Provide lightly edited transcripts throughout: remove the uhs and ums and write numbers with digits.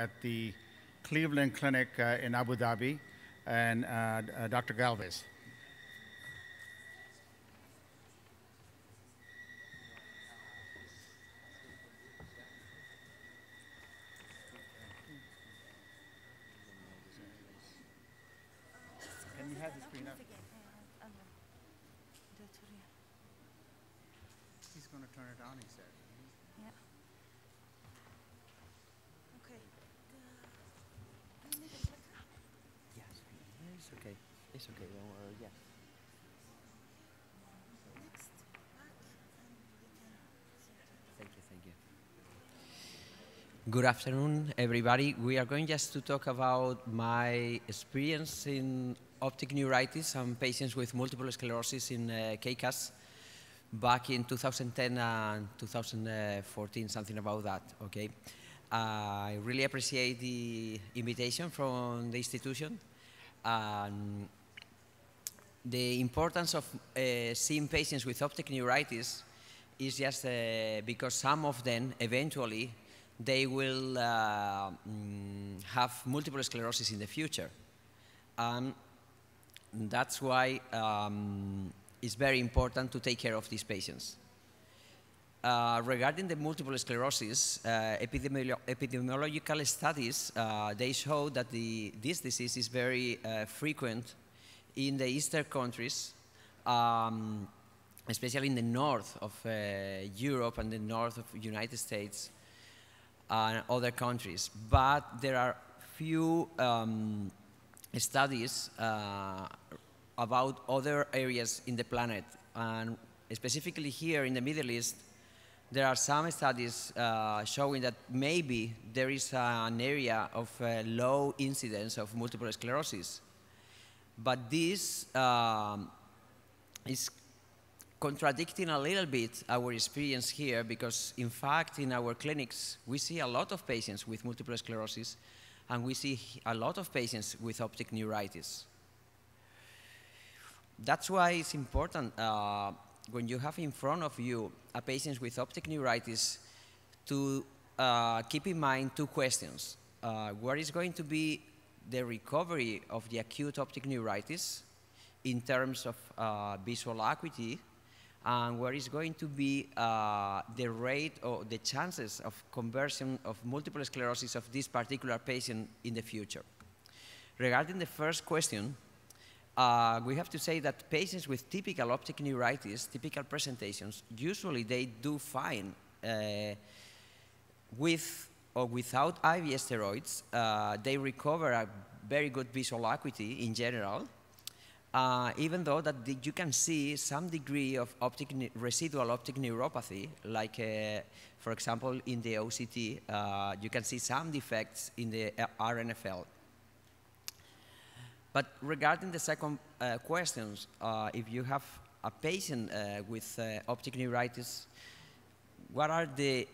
at the Cleveland Clinic in Abu Dhabi, and Dr. Galvez. Can you have the screen up? He's going to turn it on, he said. Yeah. Okay. Yes, it's okay. It's okay, don't worry, yeah. Next, back, and we can Thank you, thank you. Good afternoon, everybody. We are going just to talk about my experience in optic neuritis and patients with multiple sclerosis in KKESH back in 2010 and 2014, something about that, okay? I really appreciate the invitation from the institution. And the importance of seeing patients with optic neuritis is just because some of them eventually they will have multiple sclerosis in the future. And that's why it's very important to take care of these patients. Regarding the multiple sclerosis, epidemiological studies, they show that this disease is very frequent in the eastern countries, especially in the north of Europe and the north of the United States and other countries. But there are few studies about other areas in the planet, and specifically here in the Middle East, there are some studies showing that maybe there is an area of low incidence of multiple sclerosis. But this is contradicting a little bit our experience here, because in fact in our clinics we see a lot of patients with multiple sclerosis, and we see a lot of patients with optic neuritis. That's why it's important when you have in front of you a patient with optic neuritis to keep in mind two questions. What is going to be the recovery of the acute optic neuritis in terms of visual acuity, and what is going to be the rate or the chances of conversion of multiple sclerosis of this particular patient in the future. Regarding the first question, we have to say that patients with typical optic neuritis, typical presentations, usually they do fine with or without IV steroids. They recover a very good visual acuity in general, even though that you can see some degree of residual optic neuropathy, like for example in the OCT, you can see some defects in the RNFL. But regarding the second questions, if you have a patient with optic neuritis, what are the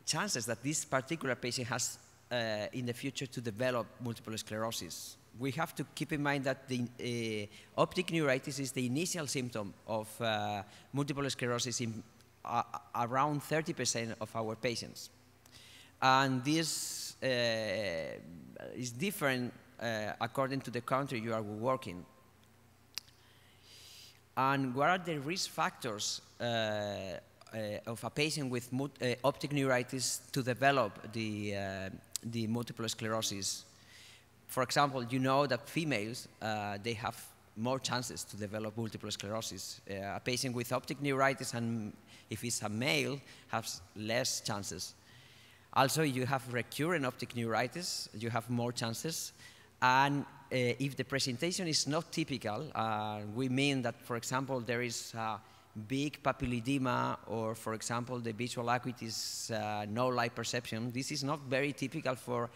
chances that this particular patient has in the future to develop multiple sclerosis? We have to keep in mind that the optic neuritis is the initial symptom of multiple sclerosis in around 30% of our patients. And this is different according to the country you are working. And what are the risk factors of a patient with optic neuritis to develop the multiple sclerosis? For example, you know that females, they have more chances to develop multiple sclerosis. A patient with optic neuritis, and if it's a male, has less chances. Also, you have recurrent optic neuritis, you have more chances. And if the presentation is not typical, we mean that, for example, there is big papilledema, or, for example, the visual acuity is no light perception. This is not very typical for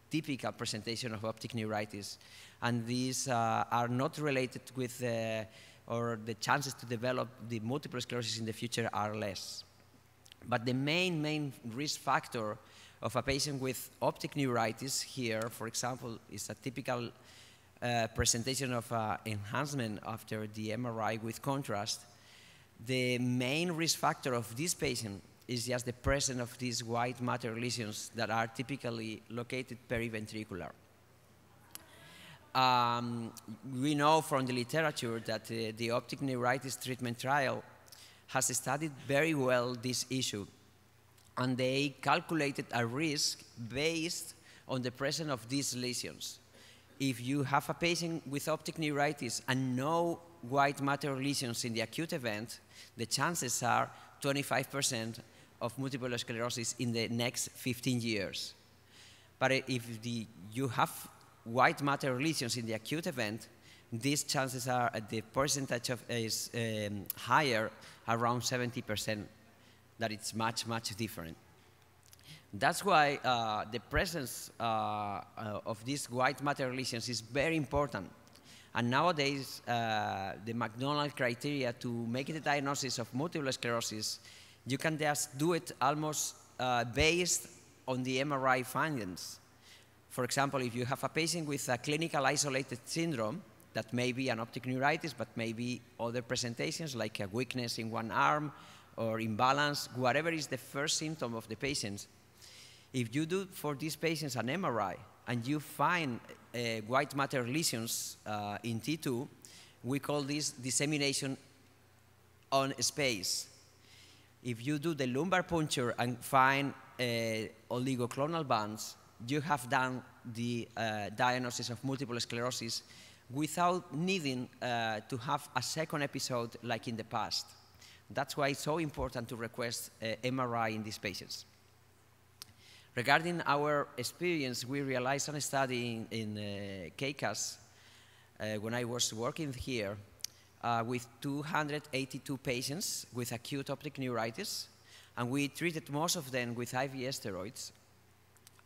typical presentation of optic neuritis. And these are not related with, or the chances to develop the multiple sclerosis in the future are less. But the main risk factor of a patient with optic neuritis here, for example, is a typical presentation of enhancement after the MRI with contrast. The main risk factor of this patient is just the presence of these white matter lesions that are typically located periventricular. We know from the literature that the optic neuritis treatment trial has studied very well this issue, and they calculated a risk based on the presence of these lesions. If you have a patient with optic neuritis and no white matter lesions in the acute event, the chances are 25% of multiple sclerosis in the next 15 years. But if you have white matter lesions in the acute event, these chances are, the percentage is higher, around 70%, that it's much, much different. That's why the presence of these white matter lesions is very important. And nowadays, the McDonald criteria to make the diagnosis of multiple sclerosis, you can just do it almost based on the MRI findings. For example, if you have a patient with a clinical isolated syndrome, that may be an optic neuritis, but maybe other presentations like a weakness in one arm or imbalance, whatever is the first symptom of the patient. If you do for these patients an MRI and you find white matter lesions in T2, we call this dissemination on space. If you do the lumbar puncture and find oligoclonal bands, you have done the diagnosis of multiple sclerosis without needing to have a second episode like in the past. That's why it's so important to request MRI in these patients. Regarding our experience, we realized a study in KKESH when I was working here with 282 patients with acute optic neuritis, and we treated most of them with IV steroids.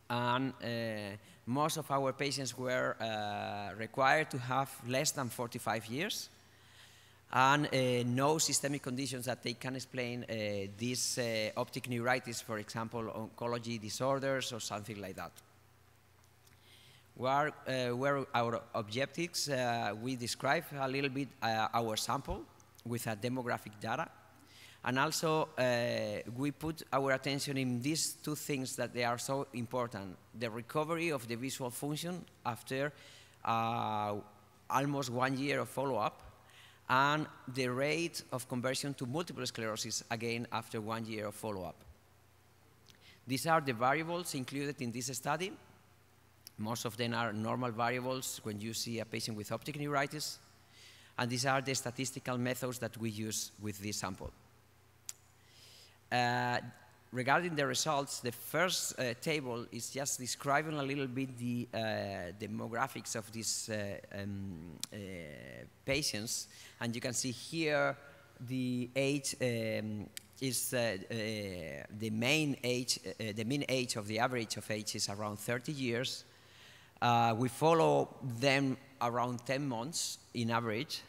And most of our patients were required to have less than 45 years and no systemic conditions that they can explain this optic neuritis, for example, oncology disorders or something like that. Were our objectives? We describe a little bit our sample with demographic data. And also, we put our attention in these two things that they are so important: the recovery of the visual function after almost 1 year of follow-up, and the rate of conversion to multiple sclerosis, again, after 1 year of follow-up. These are the variables included in this study. Most of them are normal variables when you see a patient with optic neuritis, and these are the statistical methods that we use with this sample. Regarding the results, the first table is just describing a little bit the demographics of these patients, and you can see here the age is the mean age of the average of age is around 30 years. We follow them around 10 months in average.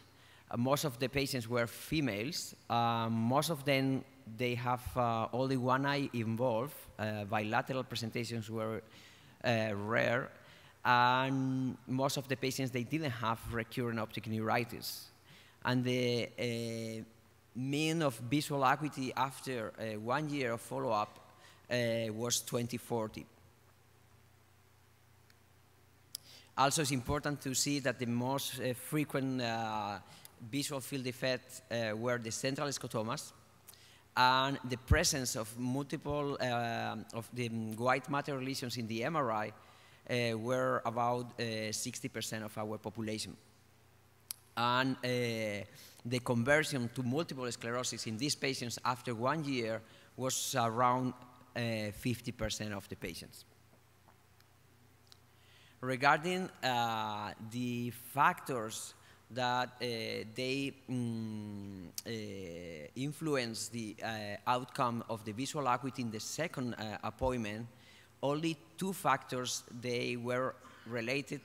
Most of the patients were females. Most of them, they have only one eye involved. Bilateral presentations were rare. And most of the patients, they didn't have recurrent optic neuritis. And the mean of visual acuity after 1 year of follow-up was 20/40. Also, it's important to see that the most frequent visual field defects were the central scotomas, and the presence of multiple of the white matter lesions in the MRI were about 60% of our population. And the conversion to multiple sclerosis in these patients after 1 year was around 50% of the patients. Regarding the factors that they influence the outcome of the visual acuity in the second appointment, only 2 factors they were related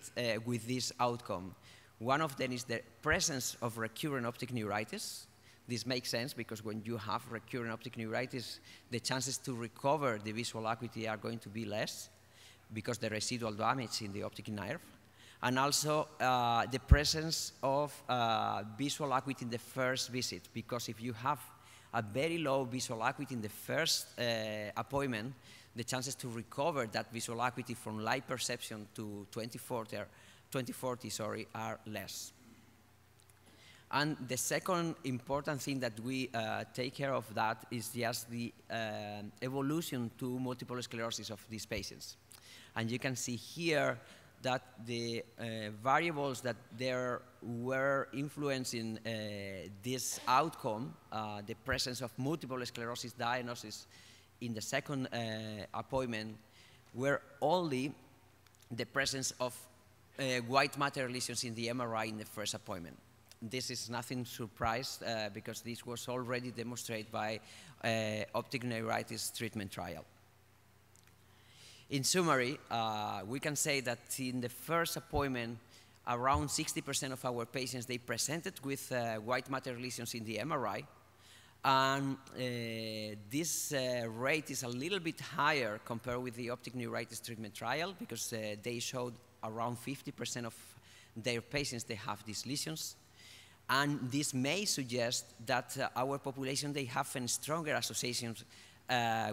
with this outcome. One of them is the presence of recurrent optic neuritis. This makes sense because when you have recurrent optic neuritis, the chances to recover the visual acuity are going to be less because the residual damage in the optic nerve. And also the presence of visual acuity in the first visit, because if you have a very low visual acuity in the first appointment, the chances to recover that visual acuity from light perception to 2040 are less. And the second important thing that we take care of that is just the evolution to multiple sclerosis of these patients. And you can see here that the variables that there were influencing this outcome, the presence of multiple sclerosis diagnosis in the second appointment, were only the presence of white matter lesions in the MRI in the first appointment. This is nothing surprised because this was already demonstrated by optic neuritis treatment trial. In summary, we can say that in the first appointment, around 60% of our patients, they presented with white matter lesions in the MRI. And this rate is a little bit higher compared with the optic neuritis treatment trial because they showed around 50% of their patients, they have these lesions. And this may suggest that our population, they have a stronger association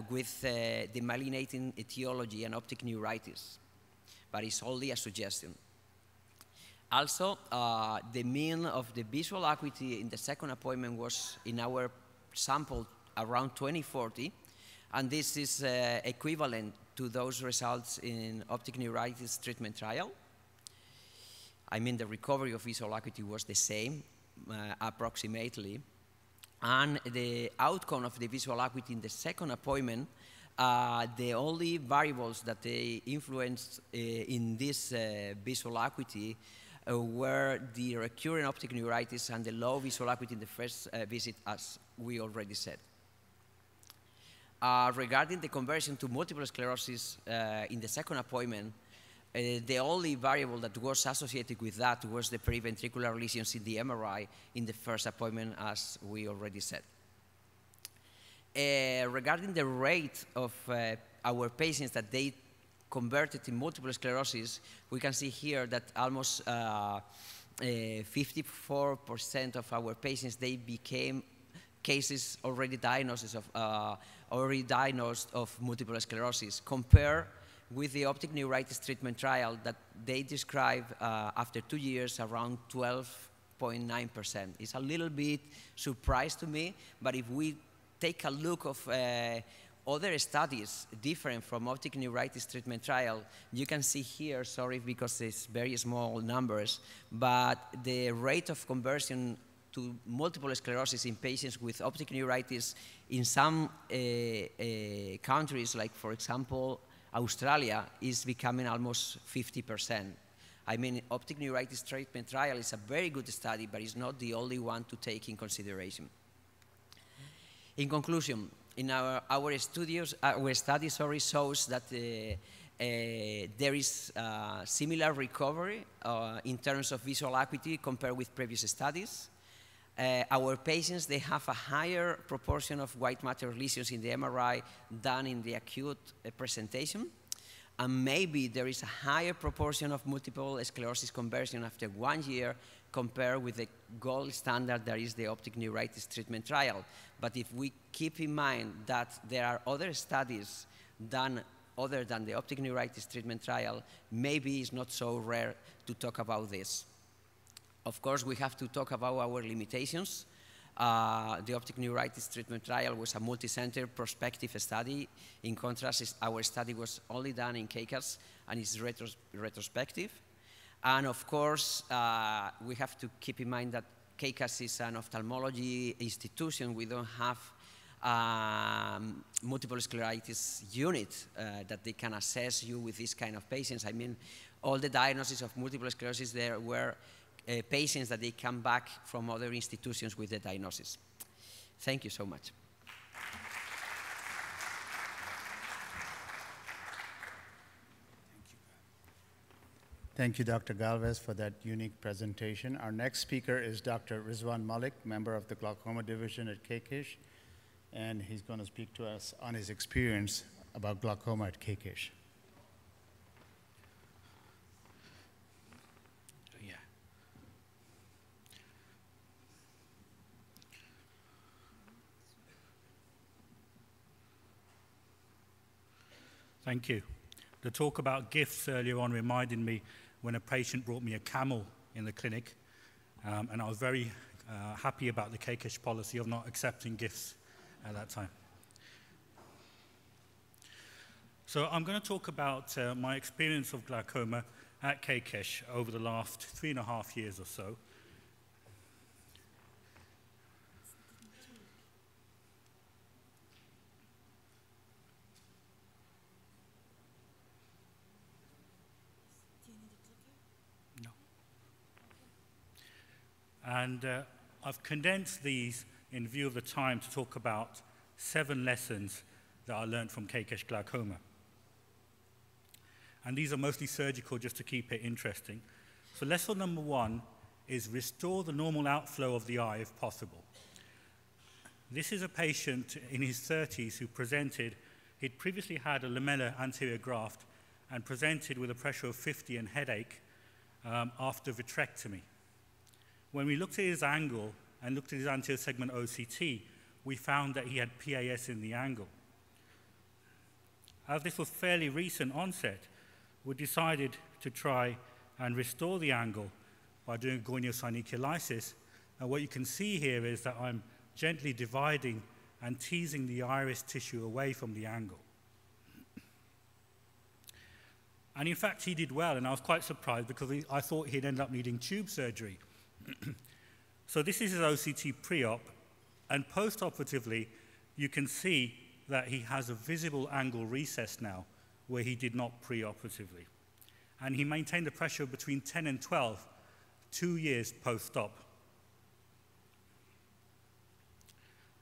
with the myelinating etiology and optic neuritis, but it's only a suggestion. Also, the mean of the visual acuity in the second appointment was in our sample around 2040, and this is equivalent to those results in optic neuritis treatment trial. I mean, the recovery of visual acuity was the same, approximately. And the outcome of the visual acuity in the second appointment, the only variables that they influenced in this visual acuity were the recurrent optic neuritis and the low visual acuity in the first visit, as we already said. Regarding the conversion to multiple sclerosis in the second appointment, the only variable that was associated with that was the periventricular lesions in the MRI in the first appointment, as we already said. Regarding the rate of our patients that they converted in multiple sclerosis, we can see here that almost 54% of our patients, they became cases already diagnosed of multiple sclerosis, compared with the optic neuritis treatment trial that they describe after 2 years around 12.9%. It's a little bit surprise to me, but if we take a look of other studies different from optic neuritis treatment trial, you can see here, sorry because it's very small numbers, but the rate of conversion to multiple sclerosis in patients with optic neuritis in some countries, like for example, Australia, is becoming almost 50%. I mean, optic neuritis treatment trial is a very good study, but it's not the only one to take in consideration. In conclusion, in our study shows that there is similar recovery in terms of visual acuity compared with previous studies. Our patients, they have a higher proportion of white matter lesions in the MRI than in the acute presentation. And maybe there is a higher proportion of multiple sclerosis conversion after 1 year compared with the gold standard that is the optic neuritis treatment trial. But if we keep in mind that there are other studies done other than the optic neuritis treatment trial, maybe it's not so rare to talk about this. Of course, we have to talk about our limitations. The optic neuritis treatment trial was a multi-center prospective study. In contrast, our study was only done in KKESH and is retrospective. And of course, we have to keep in mind that KKESH is an ophthalmology institution. We don't have multiple sclerosis unit that they can assess you with this kind of patients. I mean, all the diagnoses of multiple sclerosis there were patients that they come back from other institutions with the diagnosis. Thank you so much. Thank you, Dr. Galvez, for that unique presentation. Our next speaker is Dr. Rizwan Malik, member of the Glaucoma Division at KKESH, and he's going to speak to us on his experience about glaucoma at KKESH. Thank you. The talk about gifts earlier on reminded me when a patient brought me a camel in the clinic, and I was very happy about the KKESH policy of not accepting gifts at that time. So I'm going to talk about my experience of glaucoma at KKESH over the last 3.5 years or so. No. And I've condensed these in view of the time to talk about 7 lessons that I learned from KKESH glaucoma. And these are mostly surgical just to keep it interesting. So lesson number 1 is restore the normal outflow of the eye if possible. This is a patient in his 30s who presented, he'd previously had a lamellar anterior graft and presented with a pressure of 50 and headache after vitrectomy. When we looked at his angle and looked at his anterior segment OCT, we found that he had PAS in the angle. As this was fairly recent onset, we decided to try and restore the angle by doing a goniosynuclear lysis. And what you can see here is that I'm gently dividing and teasing the iris tissue away from the angle. And in fact, he did well, and I was quite surprised because I thought he'd end up needing tube surgery. So this is his OCT pre-op, and post-operatively, you can see that he has a visible angle recess now, where he did not pre-operatively. And he maintained a pressure of between 10 and 12, 2 years post-op.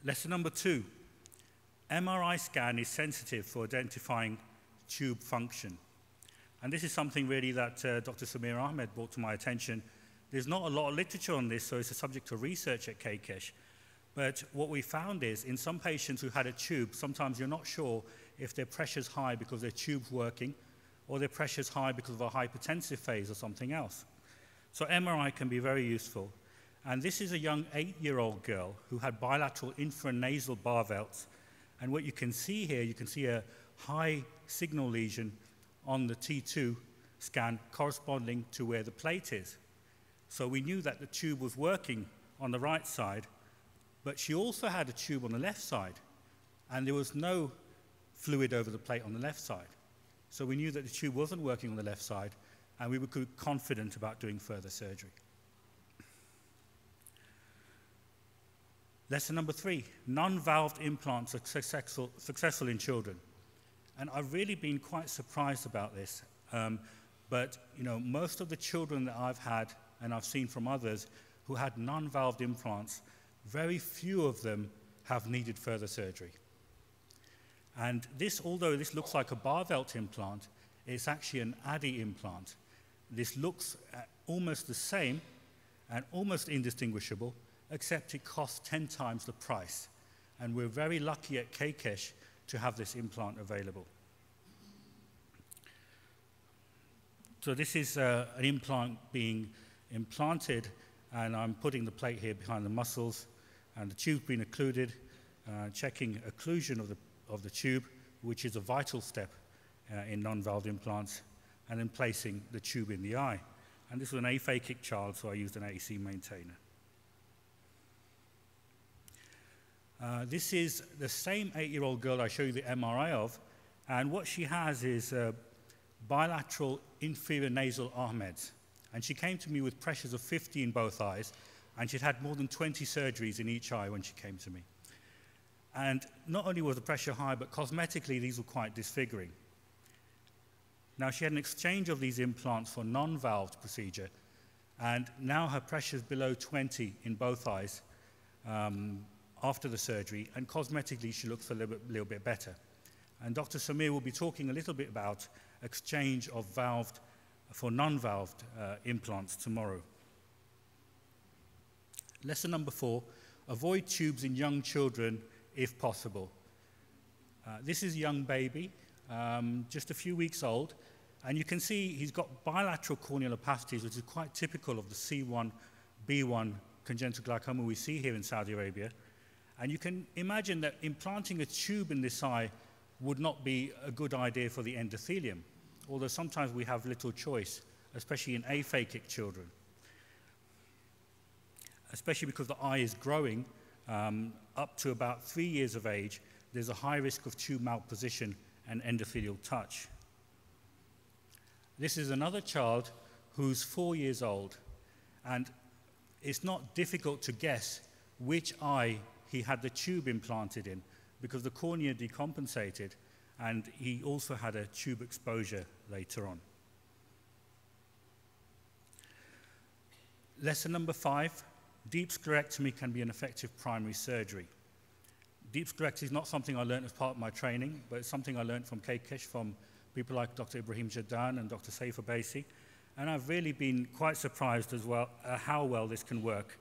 Lesson number 2, MRI scan is sensitive for identifying tube function. And this is something really that Dr. Samir Ahmed brought to my attention. There's not a lot of literature on this, so it's a subject of research at KKESH. But what we found is, in some patients who had a tube, sometimes you're not sure if their pressure's high because their tube's working, or their pressure's high because of a hypertensive phase or something else. So MRI can be very useful. And this is a young 8-year-old girl who had bilateral infranasal barvelts. And what you can see here, you can see a high signal lesion on the T2 scan corresponding to where the plate is. So we knew that the tube was working on the right side, but she also had a tube on the left side, and there was no fluid over the plate on the left side. So we knew that the tube wasn't working on the left side, and we were confident about doing further surgery. Lesson number 3, non-valved implants are successful in children. And I've really been quite surprised about this. But most of the children that I've had, and I've seen from others, who had non-valved implants, very few of them have needed further surgery. And this, although this looks like a Barvelt implant, it's actually an Addy implant. This looks almost the same and almost indistinguishable, except it costs 10 times the price. And we're very lucky at KKESH to have this implant available. So this is an implant being implanted, and I'm putting the plate here behind the muscles, and the tube being occluded, checking occlusion of the tube, which is a vital step in non-valved implants, and then placing the tube in the eye. And this was an aphakic child, so I used an AC maintainer. This is the same 8-year-old girl I showed you the MRI of, and what she has is bilateral inferior nasal Ahmed's. And she came to me with pressures of 50 in both eyes, and she'd had more than 20 surgeries in each eye when she came to me. And not only was the pressure high, but cosmetically these were quite disfiguring. Now she had an exchange of these implants for non-valved procedure, and now her pressure is below 20 in both eyes after the surgery, and cosmetically she looks a little bit better. And Dr. Samir will be talking a little bit about exchange of valved for non-valved implants tomorrow. Lesson number 4, avoid tubes in young children if possible. This is a young baby, just a few weeks old, and you can see he's got bilateral corneal opacities, which is quite typical of the C1, B1 congenital glaucoma we see here in Saudi Arabia. And you can imagine that implanting a tube in this eye would not be a good idea for the endothelium, although sometimes we have little choice, especially in aphakic children, especially because the eye is growing up to about 3 years of age. There's a high risk of tube malposition and endothelial touch. This is another child who's 4 years old, and it's not difficult to guess which eye he had the tube implanted in, because the cornea decompensated, and he also had a tube exposure later on. Lesson number 5, deep sclerectomy can be an effective primary surgery. Deep sclerectomy is not something I learned as part of my training, but it's something I learned from KKESH, from people like Dr. Ibrahim Jaddan and Dr. Saifa Baisi, and I've really been quite surprised as well how well this can work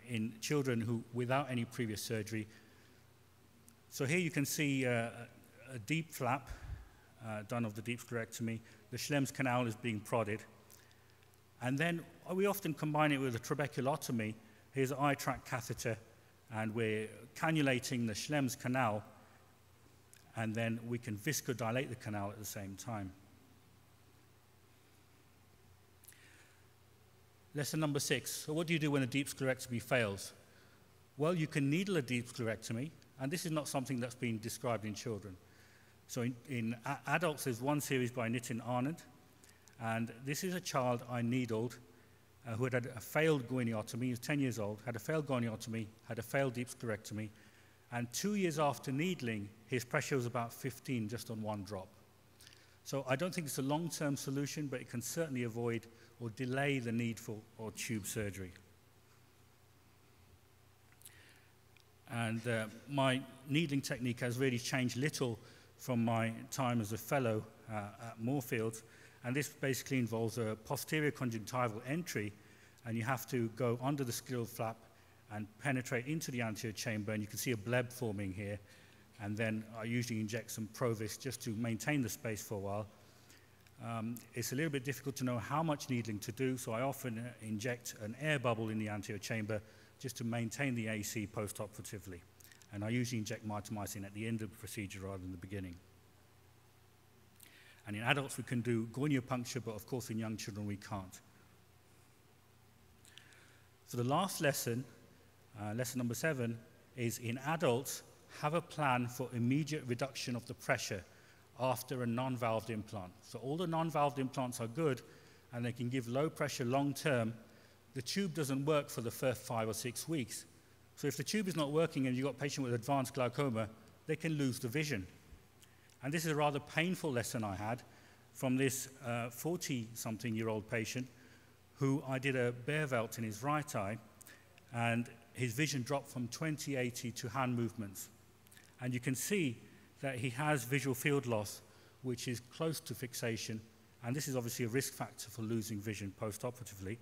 in children who, without any previous surgery. So here you can see a deep flap done of the deep sclerectomy. The Schlemm's canal is being prodded. And then we often combine it with a trabeculotomy. Here's an eye tract catheter, and we're cannulating the Schlemm's canal, and then we can viscodilate the canal at the same time. Lesson number 6. So what do you do when a deep sclerectomy fails? Well, you can needle a deep sclerectomy, and this is not something that's been described in children. So in adults, there's one series by Nitin Anand, and this is a child I needled who had had a failed goniotomy. He was 10 years old, had a failed goniotomy, had a failed deep sclerectomy, and 2 years after needling, his pressure was about 15 just on one drop. So I don't think it's a long-term solution, but it can certainly avoid or delay the need for tube surgery. And my needling technique has really changed little from my time as a fellow at Moorfields, and this basically involves a posterior conjunctival entry, and you have to go under the scleral flap and penetrate into the anterior chamber, and you can see a bleb forming here, and then I usually inject some Provis just to maintain the space for a while. It's a little bit difficult to know how much needling to do, so I often inject an air bubble in the anterior chamber just to maintain the AC post-operatively. And I usually inject mitomycin at the end of the procedure rather than the beginning. And in adults, we can do goniopuncture, but of course in young children we can't. So the last lesson, lesson number 7, is in adults, have a plan for immediate reduction of the pressure after a non-valved implant. So all the non-valved implants are good, and they can give low pressure long term. The tube doesn't work for the first 5 or 6 weeks. So if the tube is not working and you've got a patient with advanced glaucoma, they can lose the vision. And this is a rather painful lesson I had from this 40-something-year-old patient who I did a Beervelt in his right eye, and his vision dropped from 20/80 to hand movements. And you can see that he has visual field loss, which is close to fixation, and this is obviously a risk factor for losing vision post-operatively.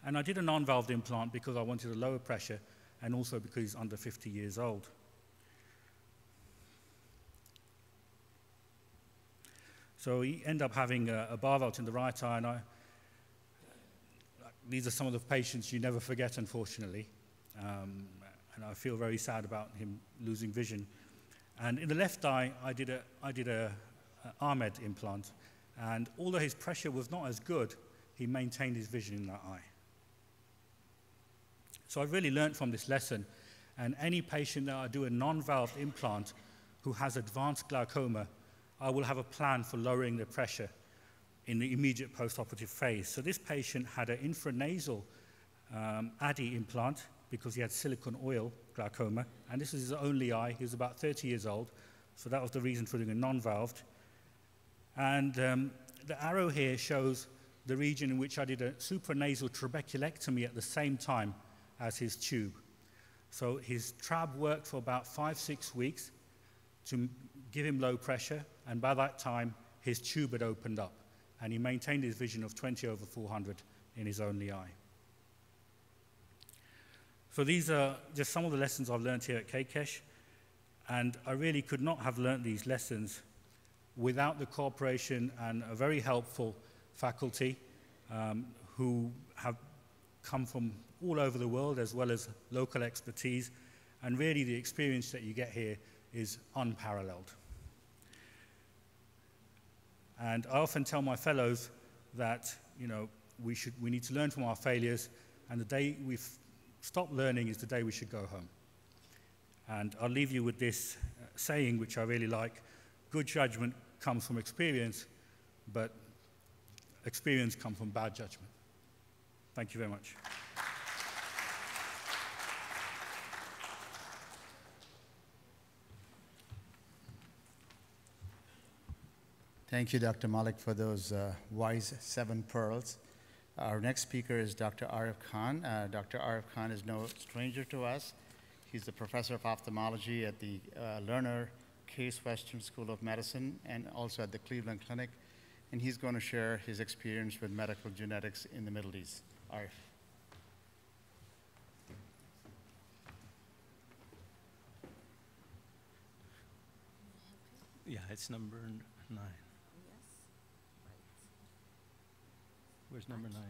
And I did a non-valved implant because I wanted a lower pressure, and also because he's under 50 years old. So he ended up having a Beervelt in the right eye, and these are some of the patients you never forget, unfortunately. And I feel very sad about him losing vision. And in the left eye, I did a Ahmed implant, and although his pressure was not as good, he maintained his vision in that eye. So I've really learned from this lesson, and any patient that I do a non-valved implant who has advanced glaucoma, I will have a plan for lowering the pressure in the immediate post-operative phase. So this patient had an infranasal ADI implant because he had silicone oil glaucoma, and this is his only eye. He was about 30 years old, so that was the reason for doing a non-valved. And the arrow here shows the region in which I did a supranasal trabeculectomy at the same time as his tube. So his trab worked for about 5-6 weeks to give him low pressure, and by that time, his tube had opened up, and he maintained his vision of 20/400 in his only eye. So these are just some of the lessons I've learned here at KKESH, and I really could not have learned these lessons without the cooperation and a very helpful faculty who have come from all over the world, as well as local expertise, and really the experience that you get here is unparalleled. And I often tell my fellows that, you know, we need to learn from our failures, and the day we stop learning is the day we should go home. And I'll leave you with this saying, which I really like: good judgment comes from experience, but experience comes from bad judgment. Thank you very much. Thank you, Dr. Malik, for those wise 7 pearls. Our next speaker is Dr. Arif Khan. Dr. Arif Khan is no stranger to us. He's the professor of ophthalmology at the Lerner Case Western School of Medicine and also at the Cleveland Clinic. And he's going to share his experience with medical genetics in the Middle East. Arif. Yeah, it's number 9. Where's number 9?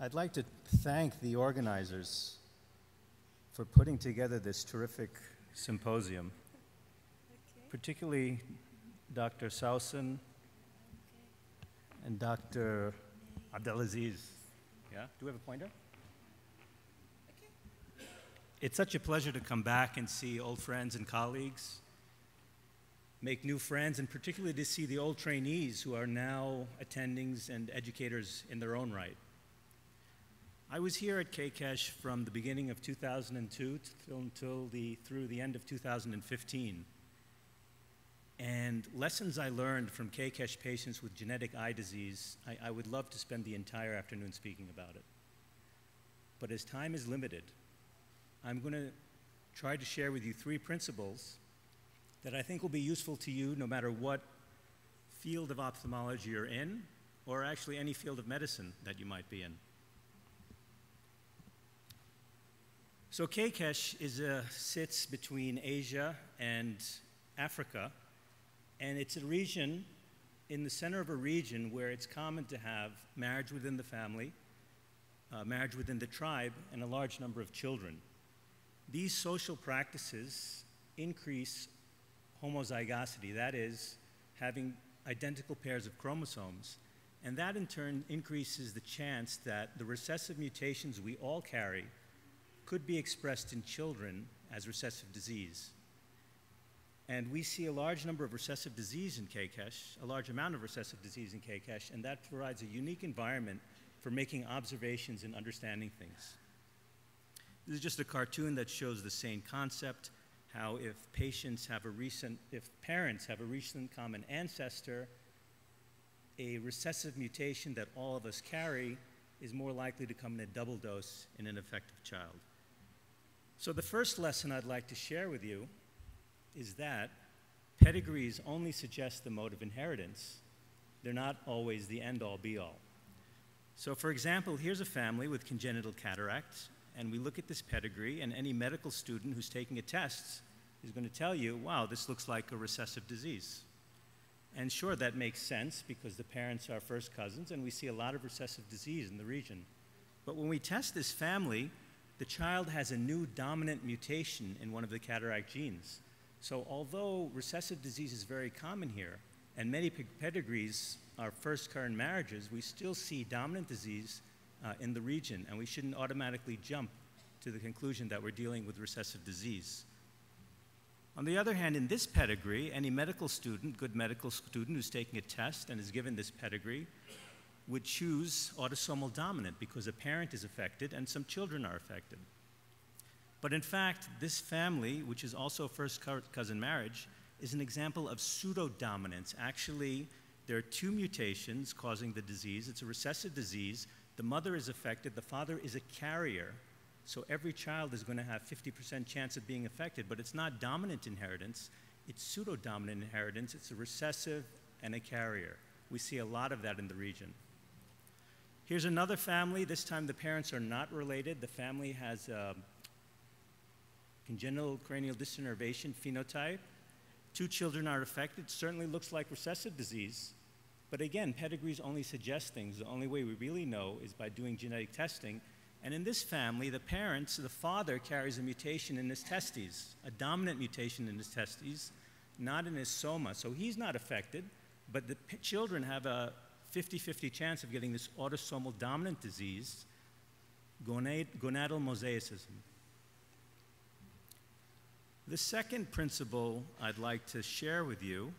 I'd like to thank the organizers for putting together this terrific symposium, particularly Dr. Sausen and Dr. Abdelaziz. Yeah, do we have a pointer? It's such a pleasure to come back and see old friends and colleagues, make new friends, and particularly to see the old trainees who are now attendings and educators in their own right. I was here at KKESH from the beginning of 2002 through the end of 2015. And lessons I learned from KKESH patients with genetic eye disease, I would love to spend the entire afternoon speaking about it. But as time is limited, I'm going to try to share with you 3 principles that I think will be useful to you no matter what field of ophthalmology you're in, or actually any field of medicine that you might be in. So KKESH sits between Asia and Africa, and it's a region, in the center of a region where it's common to have marriage within the family, marriage within the tribe, and a large number of children. These social practices increase homozygosity, that is, having identical pairs of chromosomes, and that in turn increases the chance that the recessive mutations we all carry could be expressed in children as recessive disease. And we see a large number of recessive disease in KKESH, a large amount of recessive disease in KKESH, and that provides a unique environment for making observations and understanding things. This is just a cartoon that shows the same concept, how if parents have a recent common ancestor, a recessive mutation that all of us carry is more likely to come in a double dose in an affected child. So the first lesson I'd like to share with you is that pedigrees only suggest the mode of inheritance. They're not always the end-all, be-all. So for example, here's a family with congenital cataracts, and we look at this pedigree, and any medical student who's taking a test is going to tell you, wow, this looks like a recessive disease. And sure, that makes sense because the parents are first cousins, and we see a lot of recessive disease in the region. But when we test this family, the child has a new dominant mutation in one of the cataract genes. So although recessive disease is very common here, and many pedigrees are first current marriages, we still see dominant disease in the region, and we shouldn't automatically jump to the conclusion that we're dealing with recessive disease. On the other hand, in this pedigree, any medical student, good medical student who's taking a test and is given this pedigree, would choose autosomal dominant because a parent is affected and some children are affected. But in fact, this family, which is also first cousin marriage, is an example of pseudo-dominance. Actually, there are 2 mutations causing the disease. It's a recessive disease. The mother is affected. The father is a carrier. So every child is going to have 50% chance of being affected, but it's not dominant inheritance. It's pseudo-dominant inheritance. It's a recessive and a carrier. We see a lot of that in the region. Here's another family. This time the parents are not related. The family has congenital cranial dysnervation phenotype. 2 children are affected. Certainly looks like recessive disease. But again, pedigrees only suggest things. The only way we really know is by doing genetic testing. And in this family, the father carries a mutation in his testes, a dominant mutation in his testes, not in his soma. So he's not affected, but the children have a 50-50 chance of getting this autosomal dominant disease, gonadal mosaicism. The second principle I'd like to share with you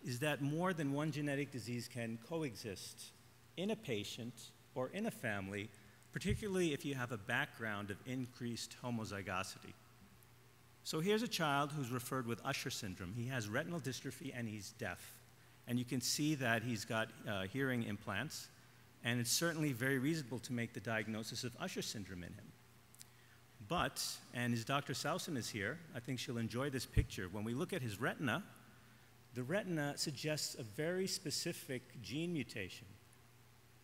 is that more than one genetic disease can coexist in a patient or in a family, particularly if you have a background of increased homozygosity. So here's a child who's referred with Usher syndrome. He has retinal dystrophy and he's deaf. And you can see that he's got hearing implants, and it's certainly very reasonable to make the diagnosis of Usher syndrome in him. But, and his Dr. Sausen is here, I think she'll enjoy this picture. When we look at his retina, the retina suggests a very specific gene mutation.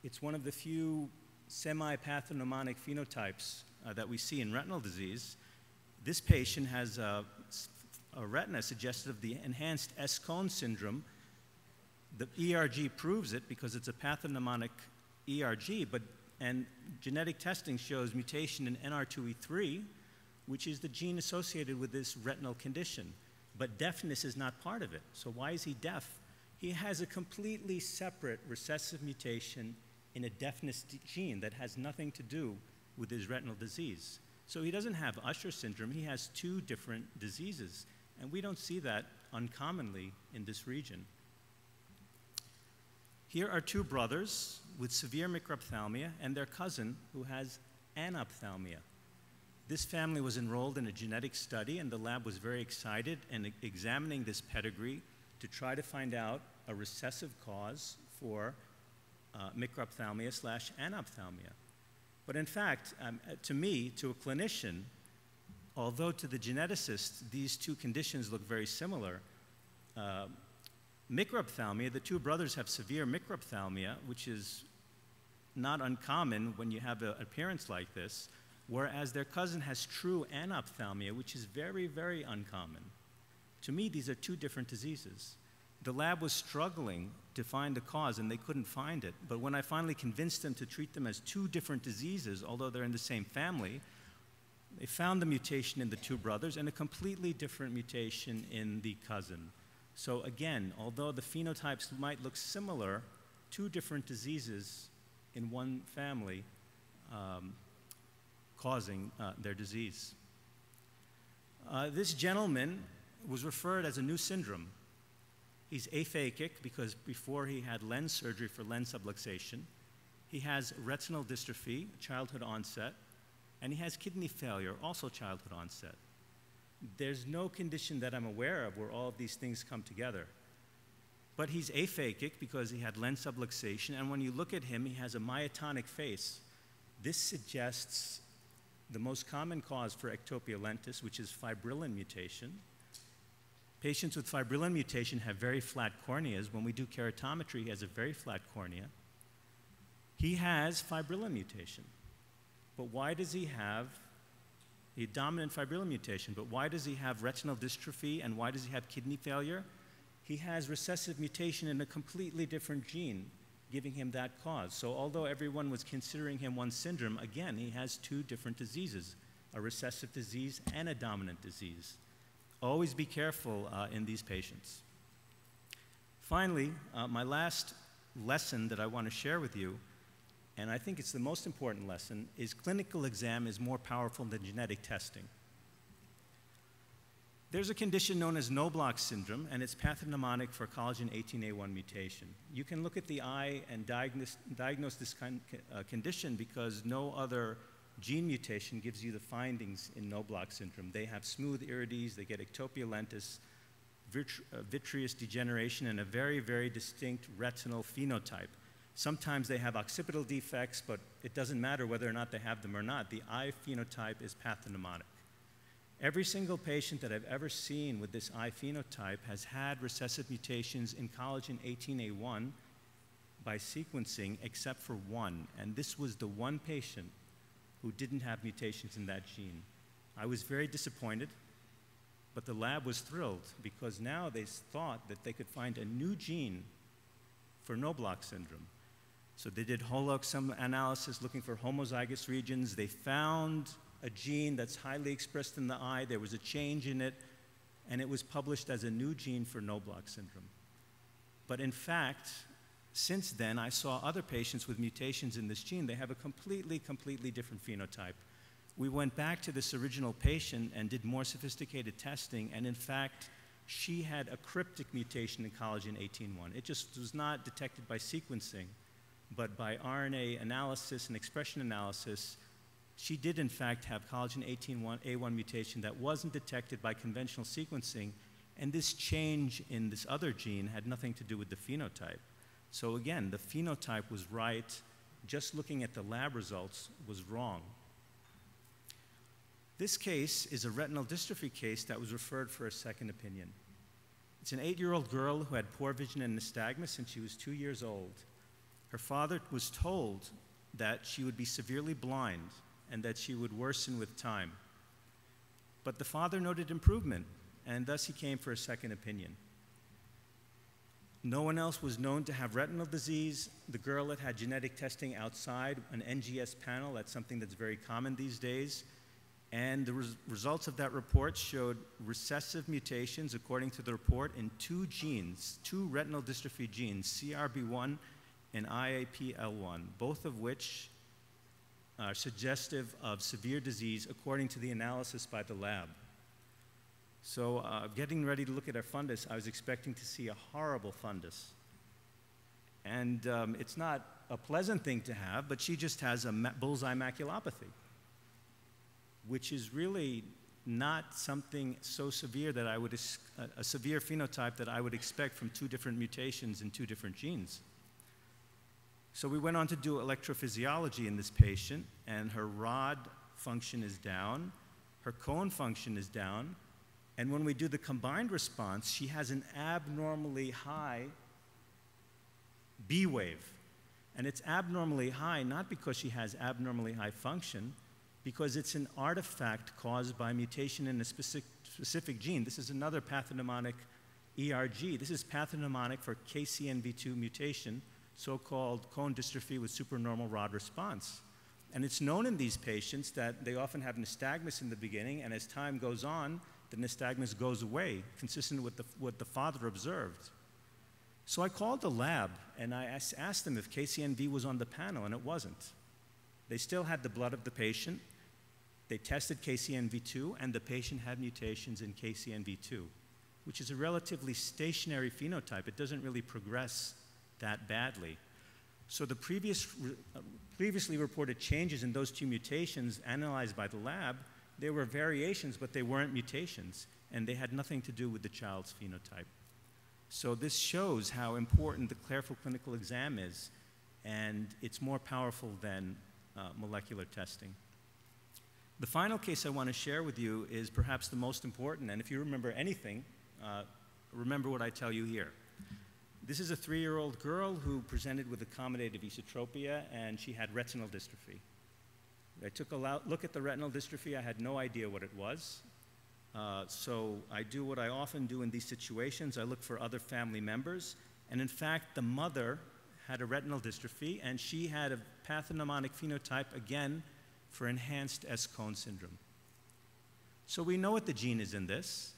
It's one of the few semi-pathognomonic phenotypes that we see in retinal disease. This patient has a retina suggestive of the enhanced S-cone syndrome. The ERG proves it because it's a pathognomonic ERG, and genetic testing shows mutation in NR2E3, which is the gene associated with this retinal condition. But deafness is not part of it. So why is he deaf? He has a completely separate recessive mutation in a deafness gene that has nothing to do with his retinal disease. So he doesn't have Usher syndrome, he has two different diseases. And we don't see that uncommonly in this region. Here are two brothers with severe microphthalmia and their cousin who has anophthalmia. This family was enrolled in a genetic study, and the lab was very excited in examining this pedigree to try to find out a recessive cause for microphthalmia/anophthalmia. But in fact, to me, to a clinician, although to the geneticist these two conditions look very similar, microphthalmia, the two brothers have severe microphthalmia, which is not uncommon when you have an appearance like this, whereas their cousin has true anophthalmia, which is very, very uncommon. To me, these are two different diseases. The lab was struggling to find a cause, and they couldn't find it. But when I finally convinced them to treat them as two different diseases, although they're in the same family, they found the mutation in the two brothers and a completely different mutation in the cousin. So again, although the phenotypes might look similar, two different diseases in one family causing their disease. This gentleman was referred as a new syndrome. He's aphakic because before he had lens surgery for lens subluxation. He has retinal dystrophy, childhood onset, and he has kidney failure, also childhood onset. There's no condition that I'm aware of where all of these things come together. But he's aphakic because he had lens subluxation, and when you look at him, he has a myotonic face. This suggests the most common cause for ectopia lentis, which is fibrillin mutation. Patients with fibrillin mutation have very flat corneas. When we do keratometry, he has a very flat cornea. He has fibrillin mutation. But why does he have a dominant fibrillin mutation? But why does he have retinal dystrophy, and why does he have kidney failure? He has recessive mutation in a completely different gene, giving him that cause. So although everyone was considering him one syndrome, again, he has two different diseases, a recessive disease and a dominant disease. Always be careful in these patients. Finally, my last lesson that I want to share with you, and I think it's the most important lesson, is clinical exam is more powerful than genetic testing. There's a condition known as Knobloch syndrome, and it's pathognomonic for collagen 18A1 mutation. You can look at the eye and diagnose this condition because no other gene mutation gives you the findings in Knobloch syndrome. They have smooth irides, they get ectopia lentis, vitreous degeneration, and a very, very distinct retinal phenotype. Sometimes they have occipital defects, but it doesn't matter whether or not they have them or not. The eye phenotype is pathognomonic. Every single patient that I've ever seen with this eye phenotype has had recessive mutations in collagen 18A1 by sequencing, except for one. And this was the one patient who didn't have mutations in that gene. I was very disappointed, but the lab was thrilled because now they thought that they could find a new gene for Knobloch syndrome. So they did whole exome analysis looking for homozygous regions. They found a gene that's highly expressed in the eye. There was a change in it, and it was published as a new gene for Knobloch syndrome. But in fact, since then, I saw other patients with mutations in this gene. They have a completely different phenotype. We went back to this original patient and did more sophisticated testing, and in fact, she had a cryptic mutation in collagen 18.1. It just was not detected by sequencing, but by RNA analysis and expression analysis, she did in fact have collagen 18.1 mutation that wasn't detected by conventional sequencing, and this change in this other gene had nothing to do with the phenotype. So again, the phenotype was right, just looking at the lab results was wrong. This case is a retinal dystrophy case that was referred for a second opinion. It's an 8-year-old girl who had poor vision and nystagmus since she was 2 years old. Her father was told that she would be severely blind and that she would worsen with time. But the father noted improvement, and thus he came for a second opinion. No one else was known to have retinal disease. The girl had had genetic testing outside an NGS panel. That's something that's very common these days. And the results of that report showed recessive mutations, according to the report, in 2 genes, 2 retinal dystrophy genes, CRB1 and IAPL1, both of which are suggestive of severe disease according to the analysis by the lab. So getting ready to look at her fundus, I was expecting to see a horrible fundus. And it's not a pleasant thing to have, but she just has a bullseye maculopathy, which is really not something so severe that I would, a severe phenotype that I would expect from 2 different mutations in 2 different genes. So we went on to do electrophysiology in this patient, and her rod function is down, her cone function is down, and when we do the combined response, she has an abnormally high B wave. And it's abnormally high not because she has abnormally high function, because it's an artifact caused by mutation in a specific gene. This is another pathognomonic ERG. This is pathognomonic for KCNV2 mutation, so-called cone dystrophy with supernormal rod response. And it's known in these patients that they often have nystagmus in the beginning, and as time goes on, the nystagmus goes away, consistent with what the father observed. So I called the lab, and I asked them if KCNV was on the panel, and it wasn't. They still had the blood of the patient. They tested KCNV2, and the patient had mutations in KCNV2, which is a relatively stationary phenotype. It doesn't really progress that badly. So the previously reported changes in those 2 mutations analyzed by the lab, they were variations, but they weren't mutations, and they had nothing to do with the child's phenotype. So this shows how important the careful clinical exam is, and it's more powerful than molecular testing. The final case I want to share with you is perhaps the most important, and if you remember anything, remember what I tell you here. This is a 3-year-old girl who presented with accommodative esotropia, and she had retinal dystrophy. I took a look at the retinal dystrophy. I had no idea what it was. So I do what I often do in these situations. I look for other family members. And in fact, the mother had a retinal dystrophy, and she had a pathognomonic phenotype, again, for enhanced S-cone syndrome. So we know what the gene is in this.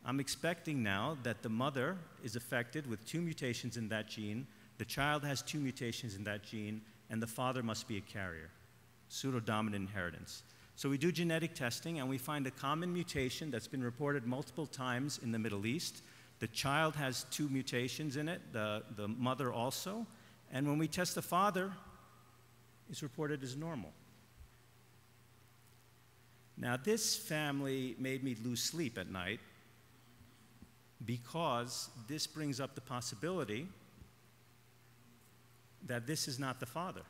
I'm expecting now that the mother is affected with 2 mutations in that gene, the child has 2 mutations in that gene, and the father must be a carrier, pseudodominant inheritance. So we do genetic testing, and we find a common mutation that's been reported multiple times in the Middle East. The child has 2 mutations in it, the mother also, and when we test the father, it's reported as normal. Now, this family made me lose sleep at night, because this brings up the possibility that this is not the father,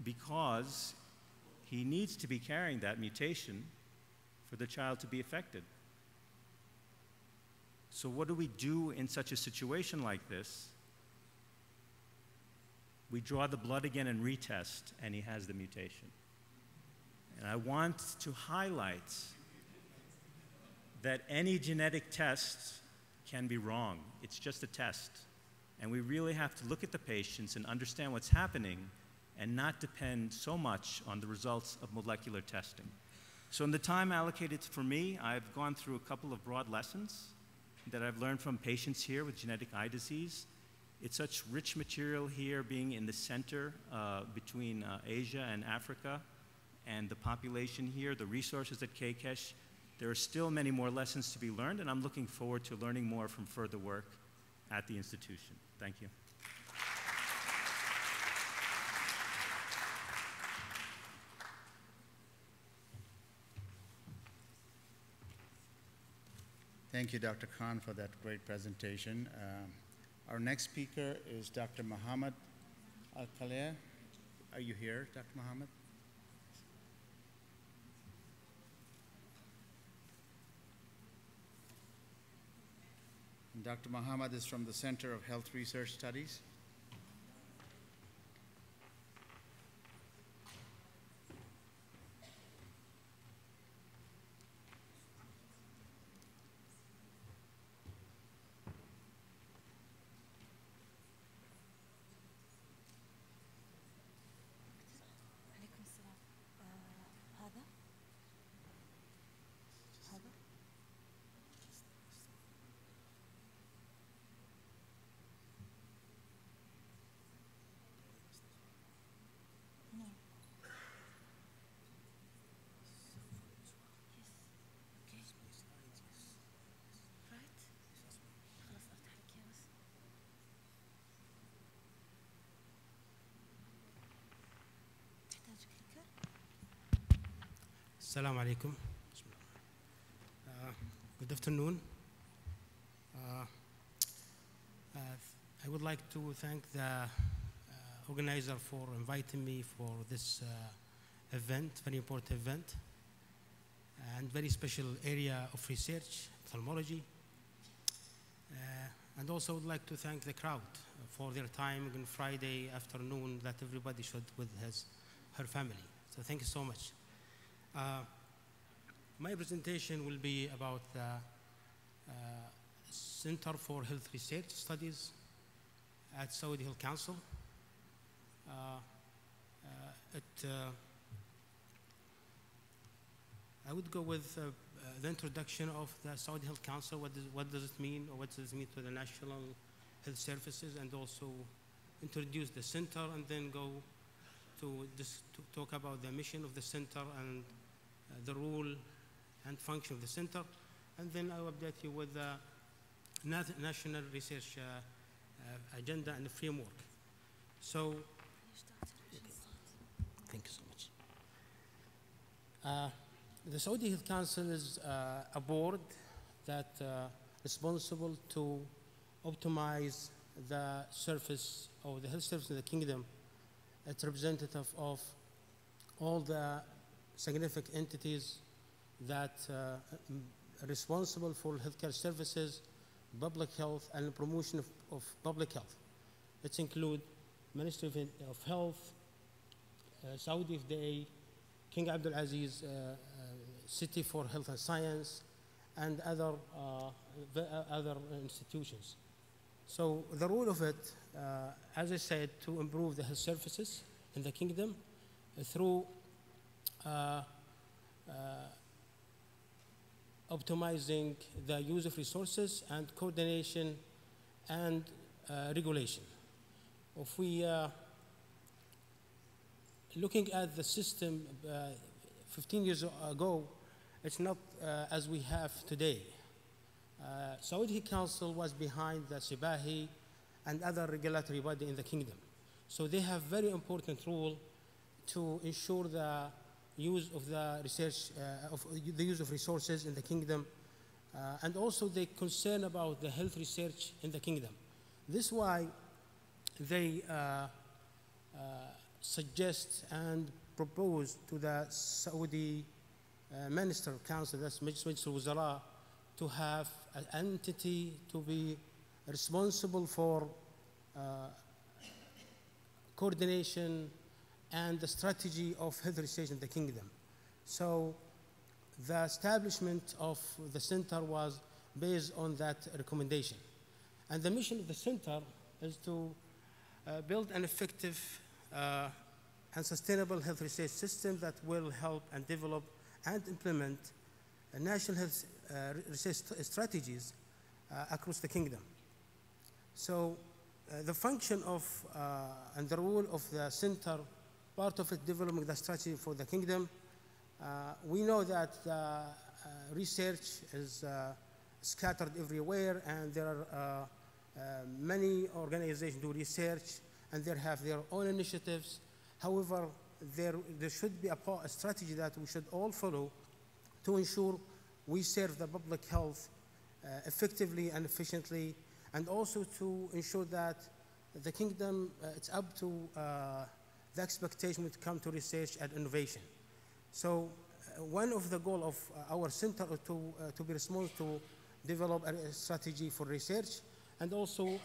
because he needs to be carrying that mutation for the child to be affected. So what do we do in such a situation like this? We draw the blood again and retest, and he has the mutation. And I want to highlight that any genetic test can be wrong. It's just a test. And we really have to look at the patients and understand what's happening and not depend so much on the results of molecular testing. So in the time allocated for me, I've gone through a couple of broad lessons that I've learned from patients here with genetic eye disease. It's such rich material here, being in the center between Asia and Africa, and the population here, the resources at KKESH. There are still many more lessons to be learned, and I'm looking forward to learning more from further work at the institution. Thank you. Thank you, Dr. Khan, for that great presentation. Our next speaker is Dr. Muhammad Al-Khalea. Are you here, Dr. Muhammad? And Dr. Muhammad is from the Center of Health Research Studies. عليكم السلام. هذا No. Yes. Okay. Right. خلاص افتح لك اياه بس. تحتاج كليكر؟ Assalamu alaikum. Good afternoon. I would like to thank the organizer for inviting me for this event, very important event, and very special area of research, ophthalmology. And also would like to thank the crowd for their time on Friday afternoon that everybody should with her family. So thank you so much. My presentation will be about the Center for Health Research Studies at Saudi Health Council. I would go with the introduction of the Saudi Health Council. What does it mean, or what does it mean to the national health services, and also introduce the center, and then go to talk about the mission of the center and the role and function of the center, and then I will update you with the national research agenda and the framework. So, thank you so much. The Saudi Health Council is a board that responsible to optimize the service of the health service in the kingdom. It's representative of all the significant entities that are responsible for healthcare services, public health, and promotion of public health. It includes Ministry of Health, Saudi FDA, King Abdul Aziz City for Health and Science, and other institutions. So the role of it, as I said, to improve the health services in the kingdom through optimizing the use of resources and coordination and regulation. If we looking at the system 15 years ago, it's not as we have today. Saudi Council was behind the Sibahi and other regulatory body in the kingdom. So they have very important role to ensure the use of the research, the use of resources in the kingdom, and also they concern about the health research in the kingdom. This is why they suggest and propose to the Saudi Minister Council, that's Majlis al-Wuzara, to have an entity to be responsible for coordination and the strategy of health research in the kingdom. So the establishment of the center was based on that recommendation. And the mission of the center is to build an effective and sustainable health research system that will help and develop and implement national health research strategies across the kingdom. So the function of and the role of the center, part of it developing the strategy for the kingdom. We know that research is scattered everywhere, and there are many organizations do research and they have their own initiatives. However, there should be a strategy that we should all follow to ensure we serve the public health effectively and efficiently, and also to ensure that the kingdom, it's up to the expectation when it comes to research and innovation. So one of the goals of our center is to be responsible to develop a strategy for research, and also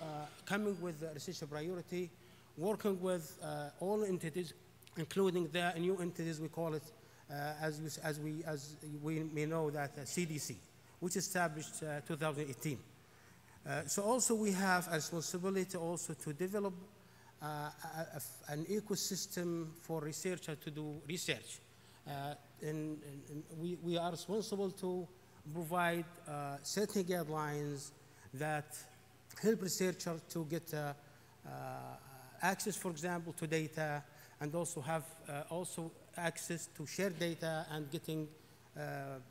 coming with a research priority, working with all entities, including the new entities we call it, as we may know, that CDC, which established 2018. So also we have a responsibility also to develop an ecosystem for researchers to do research. We are responsible to provide certain guidelines that help researchers to get access, for example, to data, and also have access to share data and getting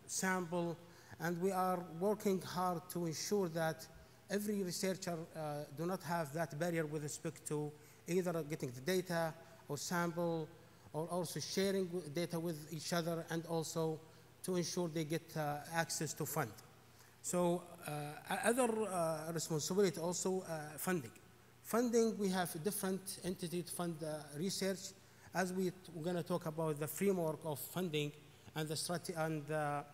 sample. And we are working hard to ensure that every researcher do not have that barrier with respect to either getting the data or sample, or also sharing data with each other, and also to ensure they get access to fund. So other responsibility also funding. Funding, we have different entities to fund research. As we're going to talk about the framework of funding and the strategy and the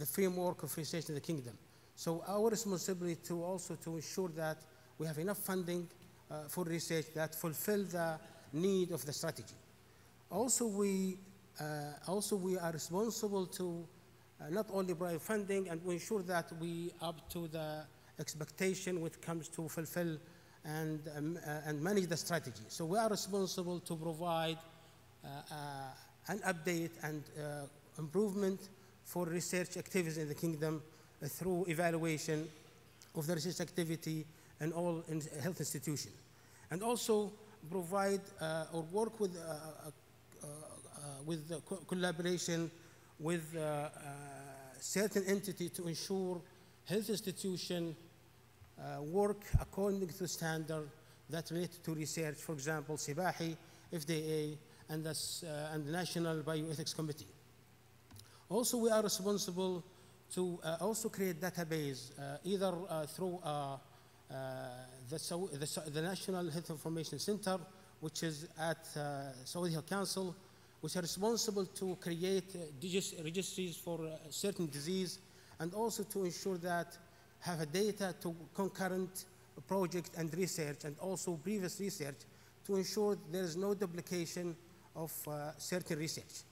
framework of research in the kingdom. So our responsibility to also to ensure that we have enough funding for research that fulfill the need of the strategy. Also, we are responsible to not only provide funding, and we ensure that we up to the expectation when it comes to fulfill and manage the strategy. So we are responsible to provide an update and improvement for research activities in the kingdom through evaluation of the research activity in all health institutions. And also provide or work with collaboration with certain entity to ensure health institution work according to standard that relate to research, for example, SIBAHI, FDA, and the National Bioethics Committee. Also, we are responsible to also create database, either through the National Health Information Center, which is at Saudi Health Council, which are responsible to create registries for certain disease, and also to ensure that have a data to concurrent project and research, and also previous research, to ensure there is no duplication of certain research.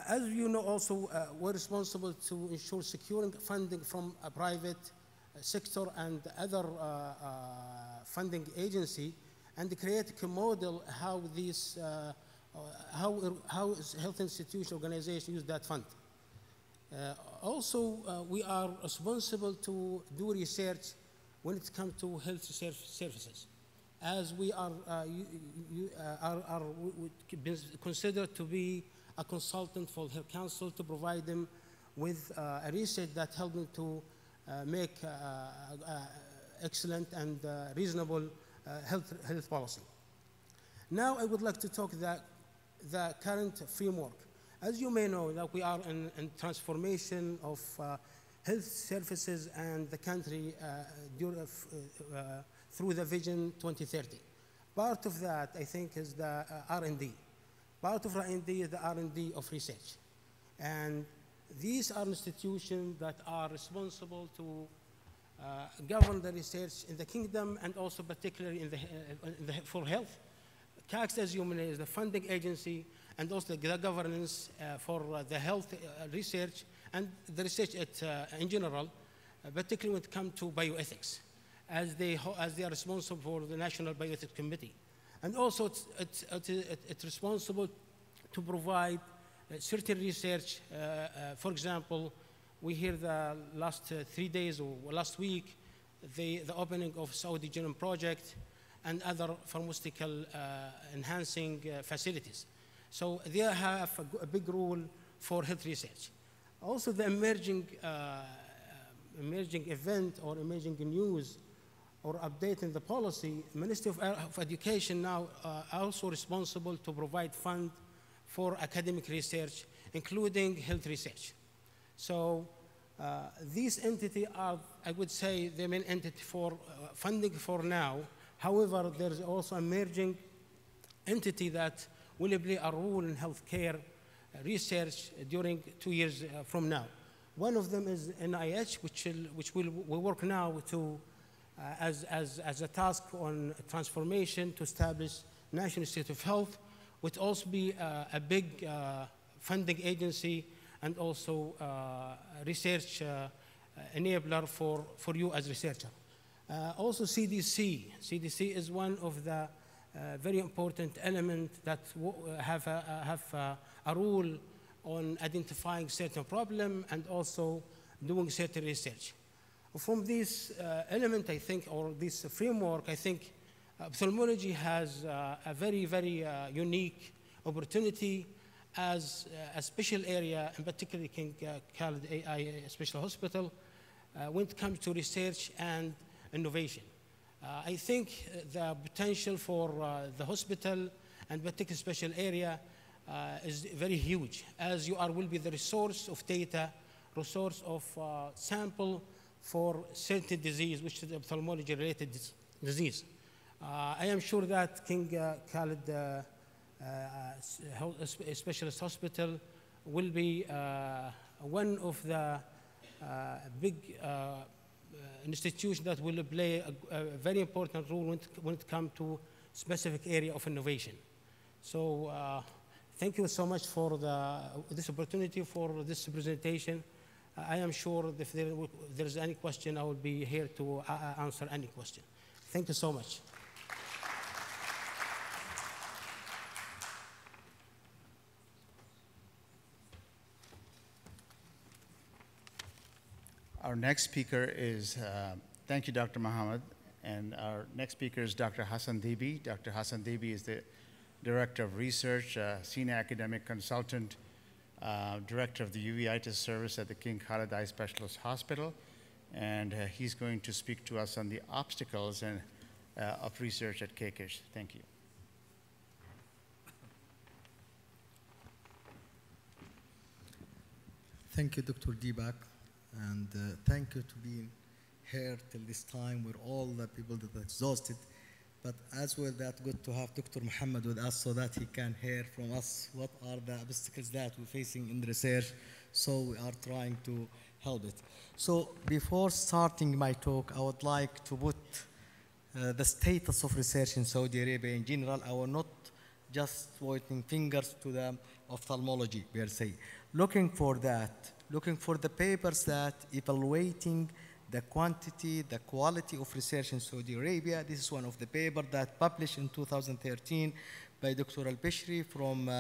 As you know, also we're responsible to ensure securing funding from a private sector and other funding agency, and create a model how these how health institution organizations use that fund. Also, we are responsible to do research when it comes to health services, as we are considered to be a consultant for the Health Council to provide them with a research that helps them to make excellent and reasonable health policy. Now, I would like to talk the current framework. As you may know, that we are in transformation of health services and the country through the Vision 2030. Part of that, I think, is the R&D. Part of R&D is the R&D of research. And these are institutions that are responsible to govern the research in the kingdom, and also particularly for health. KKESH, as you may know, is the funding agency, and also the governance for the health research and the research in general. particularly when it comes to bioethics, as they are responsible for the National Bioethics Committee. And also, it's responsible to provide certain research. For example, we hear the last 3 days or last week, the opening of Saudi Genome Project and other pharmaceutical enhancing facilities. So they have a big role for health research. Also, the emerging event or emerging news or updating the policy, Ministry of Education now are also responsible to provide funds for academic research, including health research. So these entities are, I would say, the main entity for funding for now. However, there's also emerging entity that will play a role in healthcare research during 2 years from now. One of them is NIH, which we work now to, as a task on transformation to establish National Institute of Health, which also be a big funding agency and also research enabler for you as researcher. Also CDC. CDC is one of the very important elements that have a role on identifying certain problem and also doing certain research. From this element, I think, or this framework, I think ophthalmology has a very, very unique opportunity as a special area, in particular King Khalid AI Special Hospital, when it comes to research and innovation. I think the potential for the hospital and particular special area is very huge, as you will be the resource of data, resource of sample for certain disease, which is ophthalmology-related disease. I am sure that King Khalid Specialist Hospital will be one of the big institutions that will play a very important role when it comes to specific area of innovation. So thank you so much for this opportunity for this presentation. I am sure if there's any question, I will be here to answer any question. Thank you so much. Our next speaker is, thank you, Dr. Muhammad. And our next speaker is Dr. Hassan Dibi. Dr. Hassan Dibi is the Director of Research, Senior Academic Consultant, Director of the uveitis Service at the King Khalid Eye Specialist Hospital. And he's going to speak to us on the obstacles of research at KKESH. Thank you. Thank you, Dr. Dibak. And thank you to be here till this time. We're all the people that are exhausted, but as well that good to have Dr. Muhammad with us so that he can hear from us what are the obstacles that we're facing in the research. So we are trying to help it. So before starting my talk, I would like to put the status of research in Saudi Arabia in general. I will not just pointing fingers to the ophthalmology per se. Looking for the papers that evaluating the quantity, the quality of research in Saudi Arabia. This is one of the papers that published in 2013 by Dr. Al-Bishri from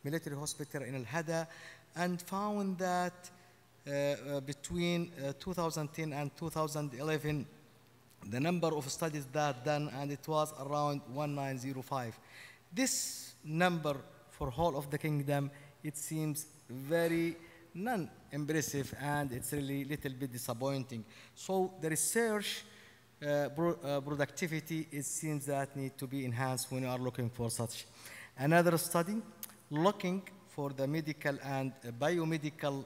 Military Hospital in Al-Hada, and found that between 2010 and 2011, the number of studies that done, and it was around 1905. This number for whole of the kingdom, it seems very non-impressive, and it's really little bit disappointing. So the research productivity, it seems that need to be enhanced when you are looking for such. Another study looking for the medical and biomedical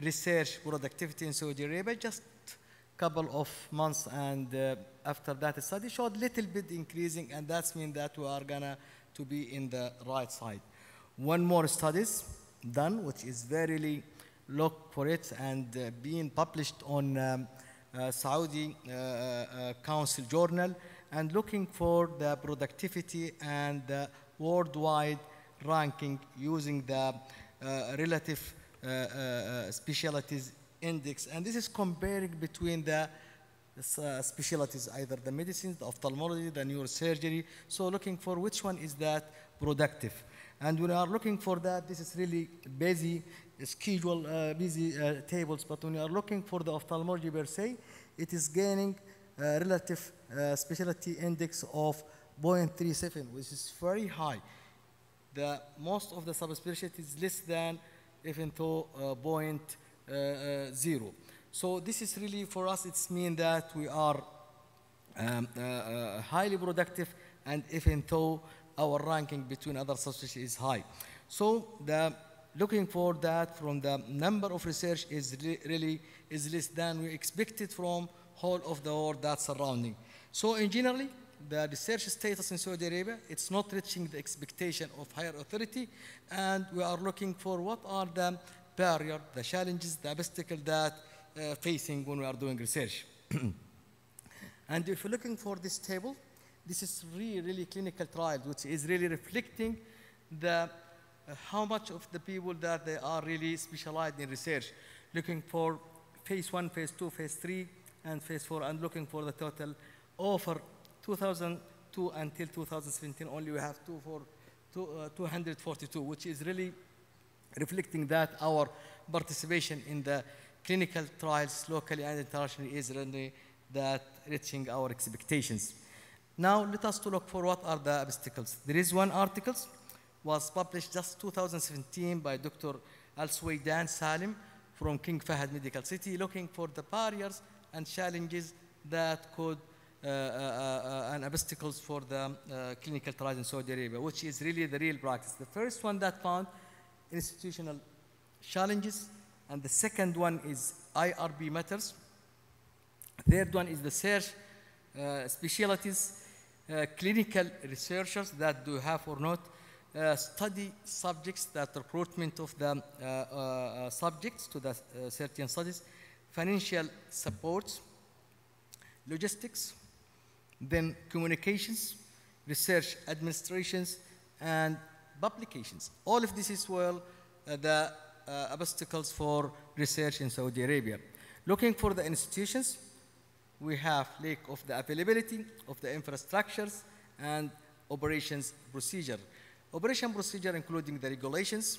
research productivity in Saudi Arabia, just couple of months, and after that study showed little bit increasing, and that's mean that we are gonna to be in the right side. One more studies done, which is very look for it and being published on Saudi Council Journal, and looking for the productivity and the worldwide ranking using the relative specialties index, and this is comparing between the specialties, either the medicine, the ophthalmology, the neurosurgery. So looking for which one is that productive. And when we are looking for that, this is really busy schedule, busy tables. But when you are looking for the ophthalmology per se, it is gaining relative specialty index of 0.37, which is very high. The most of the subspecialty is less than, even though 0.0. So this is really, for us, it's mean that we are highly productive, and even though our ranking between other subspecialties is high. So the looking for that from the number of research is really is less than we expected from whole of the world that's surrounding. So in generally, the research status in Saudi Arabia, it's not reaching the expectation of higher authority, and we are looking for what are the barrier, the challenges, the obstacles that facing when we are doing research. And if you're looking for this table, this is really clinical trial, which is really reflecting the how much of the people that they are really specialized in research, looking for phase 1, phase 2, phase 3, and phase 4, and looking for the total over 2002 until 2017, only we have 242, which is really reflecting that our participation in the clinical trials locally and internationally is really that reaching our expectations. Now let us to look for what are the obstacles. There is one article was published just 2017 by Dr. Al-Suwaidan Salim from King Fahd Medical City, looking for the barriers and challenges that could and obstacles for the clinical trials in Saudi Arabia, which is really the real practice. The first one that found institutional challenges, and the second one is IRB matters. Third one is the search specialties, clinical researchers that do have or not, study subjects, that recruitment of the subjects to the certain studies, financial support, logistics, then communications, research administrations, and publications. All of this is well the obstacles for research in Saudi Arabia. Looking for the institutions, we have lack of the availability of the infrastructures and operations procedure. Operation procedure including the regulations,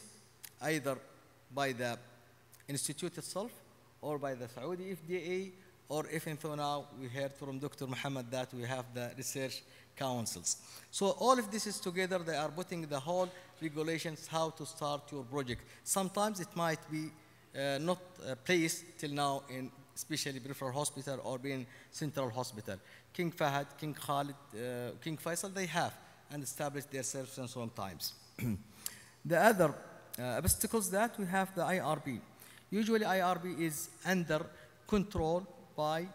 either by the institute itself or by the Saudi FDA, or even though now we heard from Dr. Muhammad that we have the research councils. So all of this is together, they are putting the whole regulations how to start your project. Sometimes it might be not placed till now in especially peripheral hospital or being central hospital. King Fahd, King Khalid, King Faisal, they have and established their services sometimes. The other obstacles that we have the IRB. Usually IRB is under control by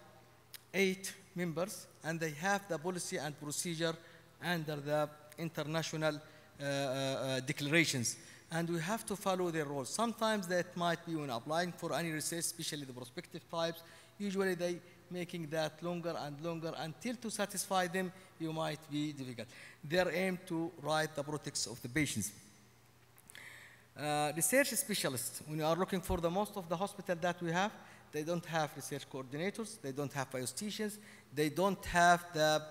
8 members, and they have the policy and procedure under the international declarations, and we have to follow their rules. Sometimes that might be when applying for any research, especially the prospective types, usually they making that longer and longer until to satisfy them, you might be difficult. Their aim to write the protection of the patients. Research specialists, when you are looking for the most of the hospital that we have, they don't have research coordinators, they don't have biostatisticians, they don't have the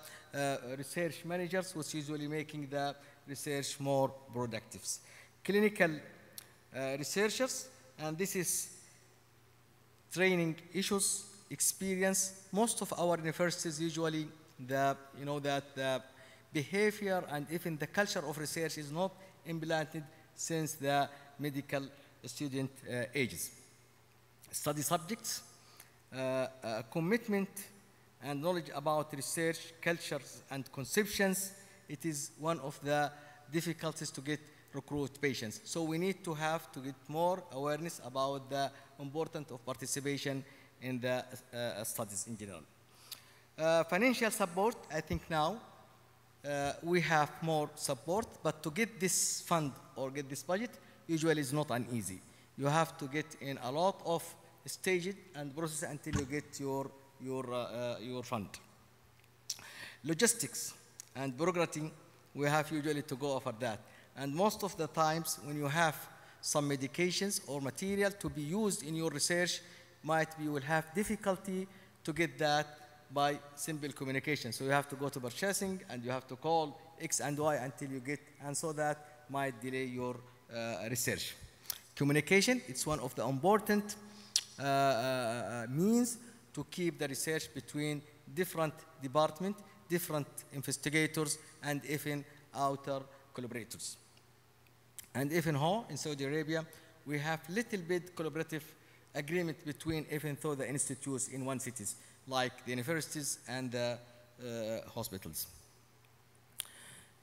research managers, which usually making the research more productive. Clinical researchers, and this is training issues, experience. Most of our universities usually the behavior and even the culture of research is not implanted since the medical student ages. Study subjects, commitment and knowledge about research, cultures and conceptions, it is one of the difficulties to get recruit patients. So we need to have to get more awareness about the importance of participation in the studies in general. Financial support, I think now we have more support, but to get this fund or get this budget usually is not an easy. You have to get in a lot of stages and process until you get your fund. Logistics and bureaucracy, we have usually to go over that. And most of the times when you have some medications or material to be used in your research, might be will have difficulty to get that by simple communication. So you have to go to purchasing and you have to call X and Y until you get, and so that might delay your research. Communication, it's one of the important means to keep the research between different departments, different investigators, and even outer collaborators. And even how in Saudi Arabia, we have little bit collaborative agreement between even though the institutes in one cities, like the universities and the hospitals.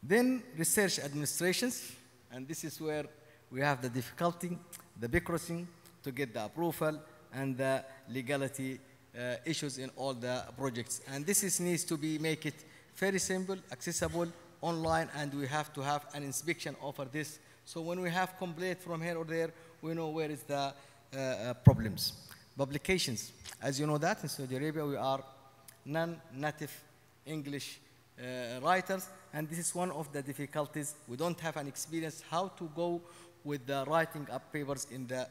Then research administrations, and this is where we have the difficulty, the bureaucracy to get the approval and the legality issues in all the projects. And needs to be make it very simple, accessible, online, and we have to have an inspection over this. So when we have complaint from here or there, we know where is the problems. Publications, as you know that in Saudi Arabia we are non-native English writers, and this is one of the difficulties. We don't have an experience how to go with the writing up papers in the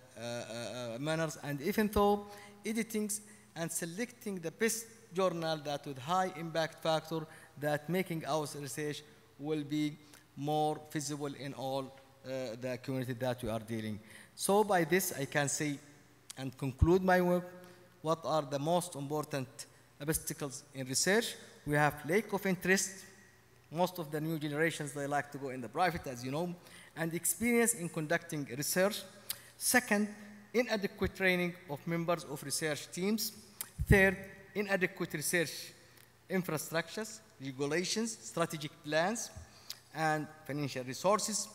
manners, and even though editing and selecting the best journal that with high impact factor that making our research will be more visible in all the community that we are dealing. So by this I can say and conclude my work, what are the most important obstacles in research? We have lack of interest. Most of the new generations, they like to go in the private, as you know, and experience in conducting research. Second, inadequate training of members of research teams. Third, inadequate research infrastructures, regulations, strategic plans, and financial resources.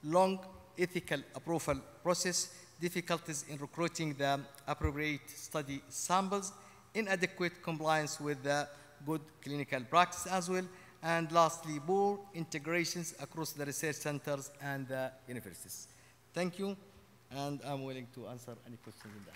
Long ethical approval process, difficulties in recruiting the appropriate study samples, inadequate compliance with the good clinical practice as well, and lastly, poor integrations across the research centers and the universities. Thank you, and I'm willing to answer any questions in that.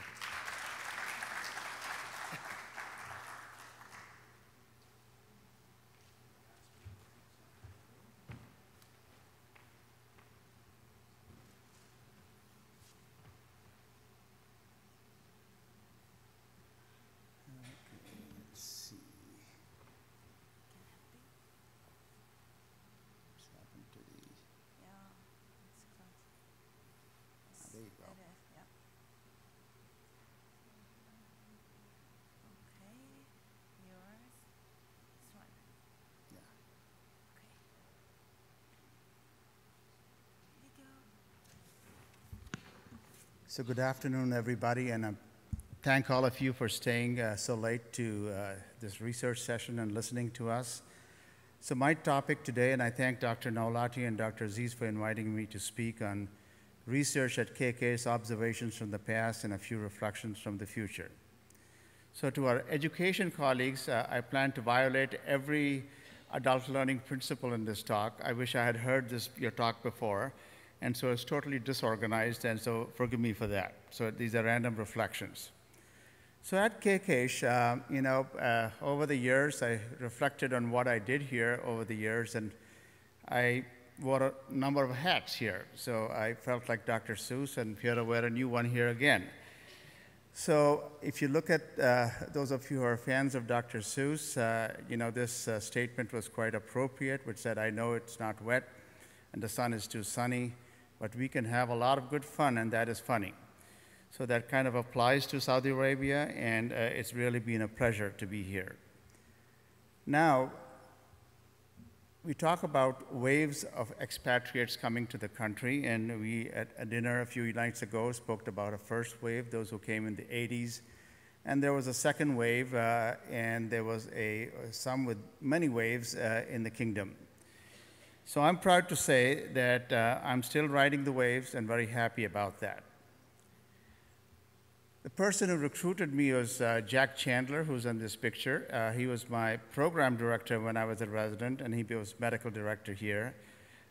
There you go. Yeah. Okay. Yours. This one. Yeah. Okay. Video. So good afternoon, everybody, and thank all of you for staying so late to this research session and listening to us. So my topic today, and I thank Dr. Naulati and Dr. Aziz for inviting me to speak on research at KKESH, observations from the past, and a few reflections from the future. So to our education colleagues, I plan to violate every adult learning principle in this talk. I wish I had heard your talk before, and so it's totally disorganized, and so forgive me for that. So these are random reflections. So at KKESH, over the years, I reflected on what I did here over the years, and I wore a number of hats here. So I felt like Dr. Seuss, and here I wear a new one here again. So if you look at those of you who are fans of Dr. Seuss, this statement was quite appropriate, which said, I know it's not wet and the sun is too sunny, but we can have a lot of good fun, and that is funny. So that kind of applies to Saudi Arabia, and it's really been a pleasure to be here. Now, we talk about waves of expatriates coming to the country, and we at a dinner a few nights ago spoke about a first wave, those who came in the 80s, and there was a second wave, and there was some with many waves in the kingdom. So I'm proud to say that I'm still riding the waves and very happy about that. The person who recruited me was Jack Chandler, who's in this picture. He was my program director when I was a resident, and he was medical director here.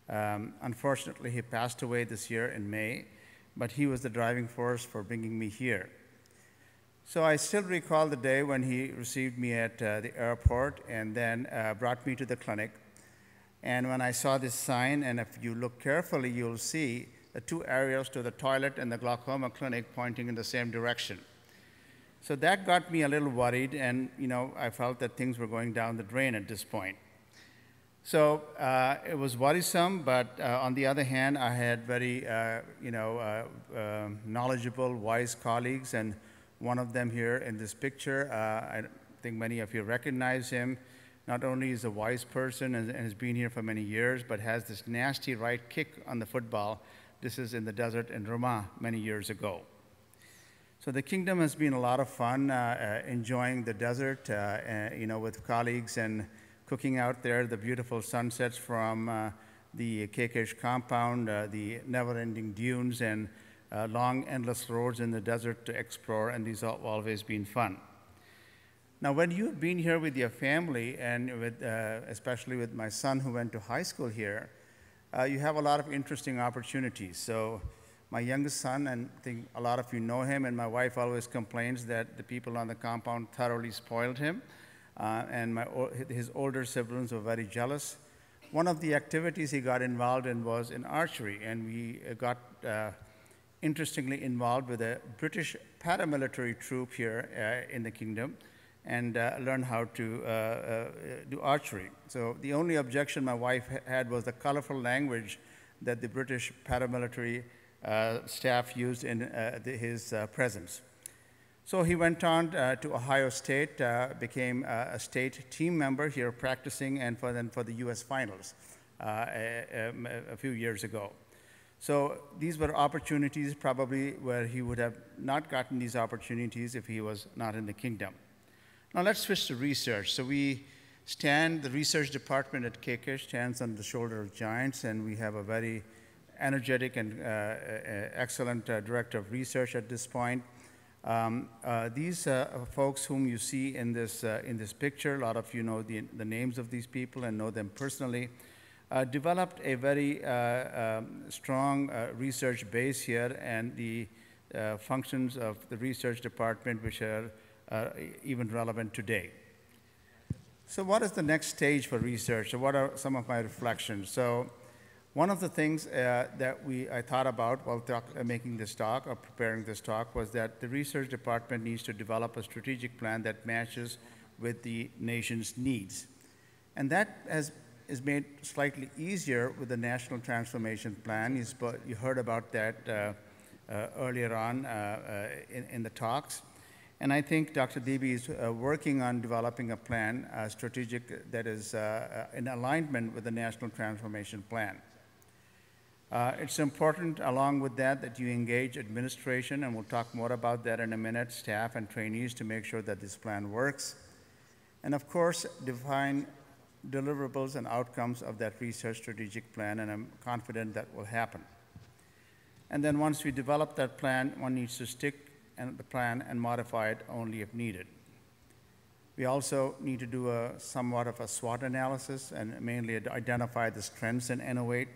Unfortunately, he passed away this year in May, but he was the driving force for bringing me here. So I still recall the day when he received me at the airport and then brought me to the clinic. And when I saw this sign, and if you look carefully, you'll see the two areas to the toilet and the glaucoma clinic pointing in the same direction. So that got me a little worried, and I felt that things were going down the drain at this point. So it was worrisome, but on the other hand, I had very knowledgeable, wise colleagues, and one of them here in this picture, I think many of you recognize him. Not only is a wise person and has been here for many years, but has this nasty right kick on the football. This is in the desert in Ramah many years ago. So the kingdom has been a lot of fun, enjoying the desert, with colleagues and cooking out there, the beautiful sunsets from the KKESH compound, the never-ending dunes, and long, endless roads in the desert to explore, and these have always been fun. Now, when you've been here with your family, and with, especially with my son who went to high school here, you have a lot of interesting opportunities. So my youngest son, and I think a lot of you know him, and my wife always complains that the people on the compound thoroughly spoiled him. And his older siblings were very jealous. One of the activities he got involved in was in archery, and we got interestingly involved with a British paramilitary troop here in the kingdom, and learned how to do archery. So the only objection my wife had was the colorful language that the British paramilitary staff used in his presence. So he went on to Ohio State, became a state team member here practicing, and for the US finals a few years ago. So these were opportunities probably where he would have not gotten these opportunities if he was not in the kingdom. Now let's switch to research. So the research department at KKESH stands on the shoulder of giants, and we have a very energetic and excellent director of research at this point. These folks whom you see in this picture, a lot of you know the names of these people and know them personally, developed a very strong research base here, and the functions of the research department which are even relevant today. So what is the next stage for research? So what are some of my reflections? So one of the things that I thought about while making this talk or preparing this talk was that the research department needs to develop a strategic plan that matches with the nation's needs. And that is made slightly easier with the National Transformation Plan. You heard about that earlier on in the talks. And I think Dr. Devi is working on developing a plan, strategic, that is in alignment with the National Transformation Plan. It's important, along with that you engage administration, and we'll talk more about that in a minute, staff and trainees, to make sure that this plan works. And of course, define deliverables and outcomes of that research strategic plan, and I'm confident that will happen. And then once we develop that plan, one needs to stick to the plan and modify it only if needed. We also need to do somewhat of a SWOT analysis, and mainly identify the strengths and innovate.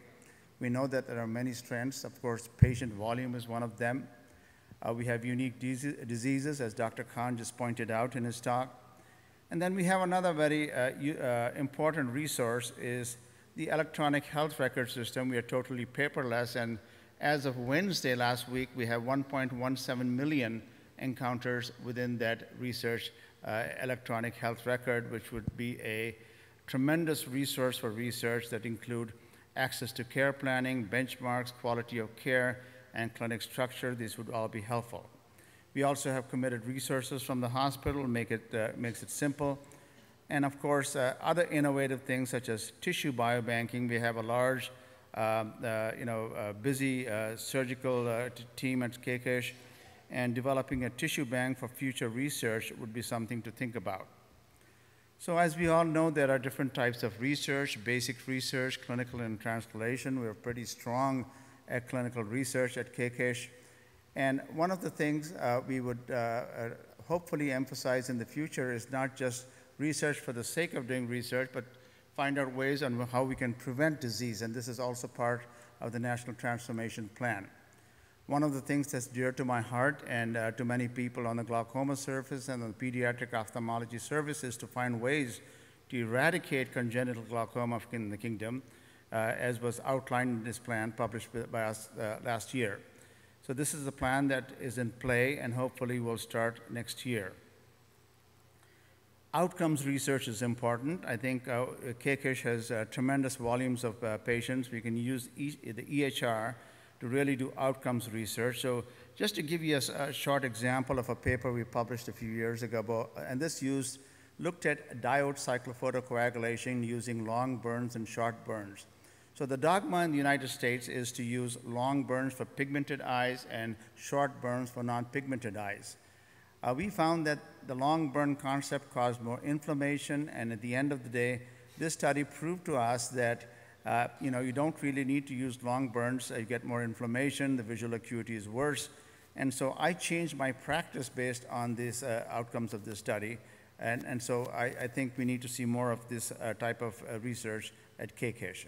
We know that there are many strengths. Of course, patient volume is one of them. We have unique diseases, as Dr. Khan just pointed out in his talk. And then we have another very important resource is the electronic health record system. We are totally paperless, and as of Wednesday last week, we have 1.17 million encounters within that research electronic health record, which would be a tremendous resource for research that include access to care planning, benchmarks, quality of care, and clinic structure. These would all be helpful. We also have committed resources from the hospital, makes it simple. And of course, other innovative things such as tissue biobanking. We have a large, busy surgical team at KKESH, and developing a tissue bank for future research would be something to think about. So as we all know, there are different types of research: basic research, clinical, and translation. We're pretty strong at clinical research at KKESH. And one of the things we would hopefully emphasize in the future is not just research for the sake of doing research, but find out ways on how we can prevent disease. And this is also part of the National Transformation Plan. One of the things that's dear to my heart and to many people on the glaucoma service and on the pediatric ophthalmology service is to find ways to eradicate congenital glaucoma in the kingdom, as was outlined in this plan published by us last year. So this is the plan that is in play and hopefully will start next year. Outcomes research is important. I think KKESH has tremendous volumes of patients. We can use the EHR to really do outcomes research. So just to give you a short example of a paper we published a few years ago, and this looked at diode cyclophotocoagulation using long burns and short burns. So the dogma in the United States is to use long burns for pigmented eyes and short burns for non-pigmented eyes. We found that the long burn concept caused more inflammation, and at the end of the day, this study proved to us that you don't really need to use long burns. You get more inflammation, the visual acuity is worse. And so I changed my practice based on these outcomes of this study. And so I think we need to see more of this type of research at KKESH.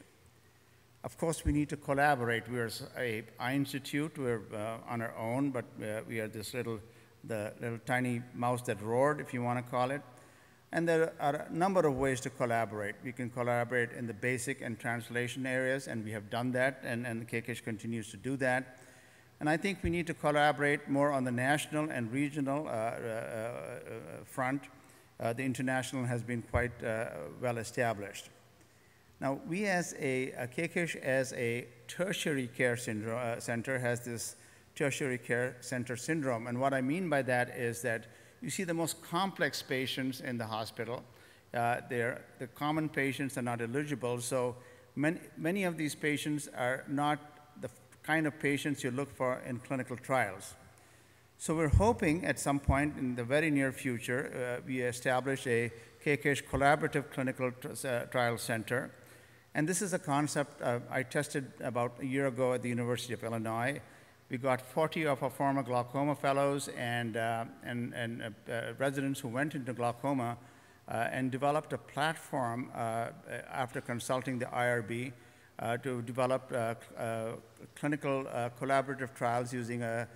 Of course, we need to collaborate. We are an eye institute. We're on our own, but we are the little tiny mouse that roared, if you want to call it. And there are a number of ways to collaborate. We can collaborate in the basic and translation areas, and we have done that, and KKESH continues to do that. And I think we need to collaborate more on the national and regional front. The international has been quite well established. Now, we as KKESH as a tertiary care center has this tertiary care center syndrome. And what I mean by that is that you see the most complex patients in the hospital. The common patients are not eligible, so many of these patients are not the kind of patients you look for in clinical trials. So we're hoping at some point in the very near future, we establish a KKESH collaborative clinical trial center. And this is a concept I tested about a year ago at the University of Illinois. We got 40 of our former glaucoma fellows and residents who went into glaucoma and developed a platform after consulting the IRB to develop clinical collaborative trials using a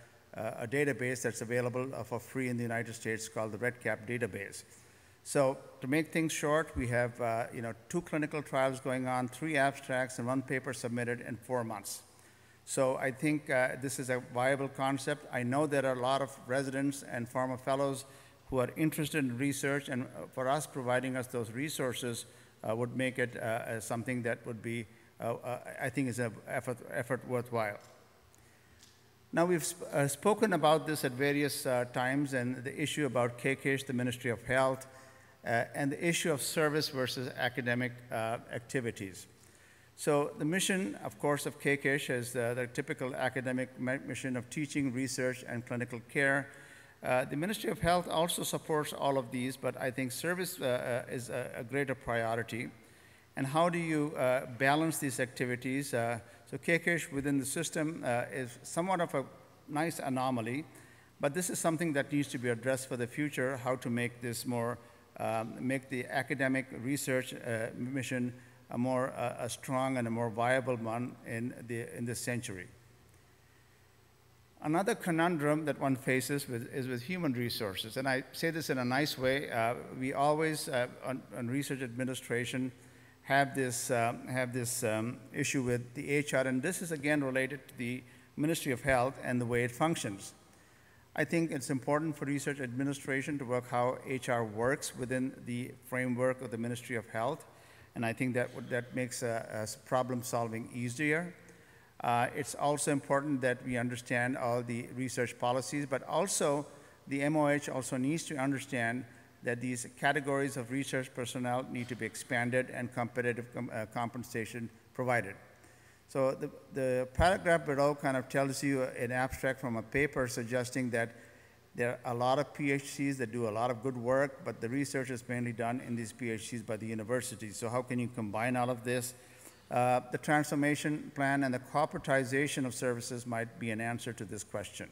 database that's available for free in the United States called the REDCap database. So to make things short, we have 2 clinical trials going on, 3 abstracts, and 1 paper submitted in 4 months. So I think this is a viable concept. I know there are a lot of residents and former fellows who are interested in research, and for us, providing us those resources would make it something that would be, I think, is an effort worthwhile. Now, we've spoken about this at various times, and the issue about KKESH, the Ministry of Health, and the issue of service versus academic activities. So the mission, of course, of KKESH is the typical academic mission of teaching, research, and clinical care. The Ministry of Health also supports all of these, but I think service is a greater priority. And how do you balance these activities? So KKESH within the system is somewhat of a nice anomaly, but this is something that needs to be addressed for the future, how to make this more, make the academic research mission a more strong and a more viable one in this century. Another conundrum that one faces is with human resources, and I say this in a nice way. We always, on research administration, have this issue with the HR, and this is again related to the Ministry of Health and the way it functions. I think it's important for research administration to work how HR works within the framework of the Ministry of Health, and I think that makes problem solving easier. It's also important that we understand all the research policies, but also the MOH also needs to understand that these categories of research personnel need to be expanded and competitive compensation provided. So the paragraph below kind of tells you an abstract from a paper suggesting that there are a lot of PhDs that do a lot of good work, but the research is mainly done in these PhDs by the universities. So how can you combine all of this? The transformation plan and the corporatization of services might be an answer to this question.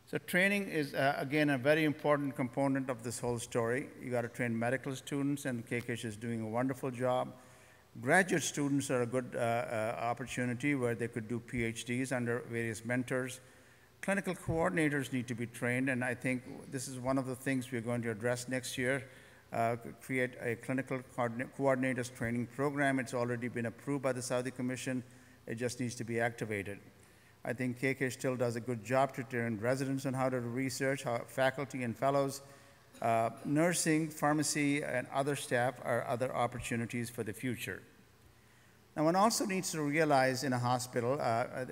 So training is, again, a very important component of this whole story. You got to train medical students, and KKESH is doing a wonderful job. Graduate students are a good opportunity where they could do PhDs under various mentors. Clinical coordinators need to be trained, and I think this is one of the things we're going to address next year, create a clinical coordinators training program. It's already been approved by the Saudi Commission. It just needs to be activated. I think KKESH still does a good job to train residents on how to do research, how faculty and fellows, nursing, pharmacy, and other staff are other opportunities for the future. Now, one also needs to realize in a hospital,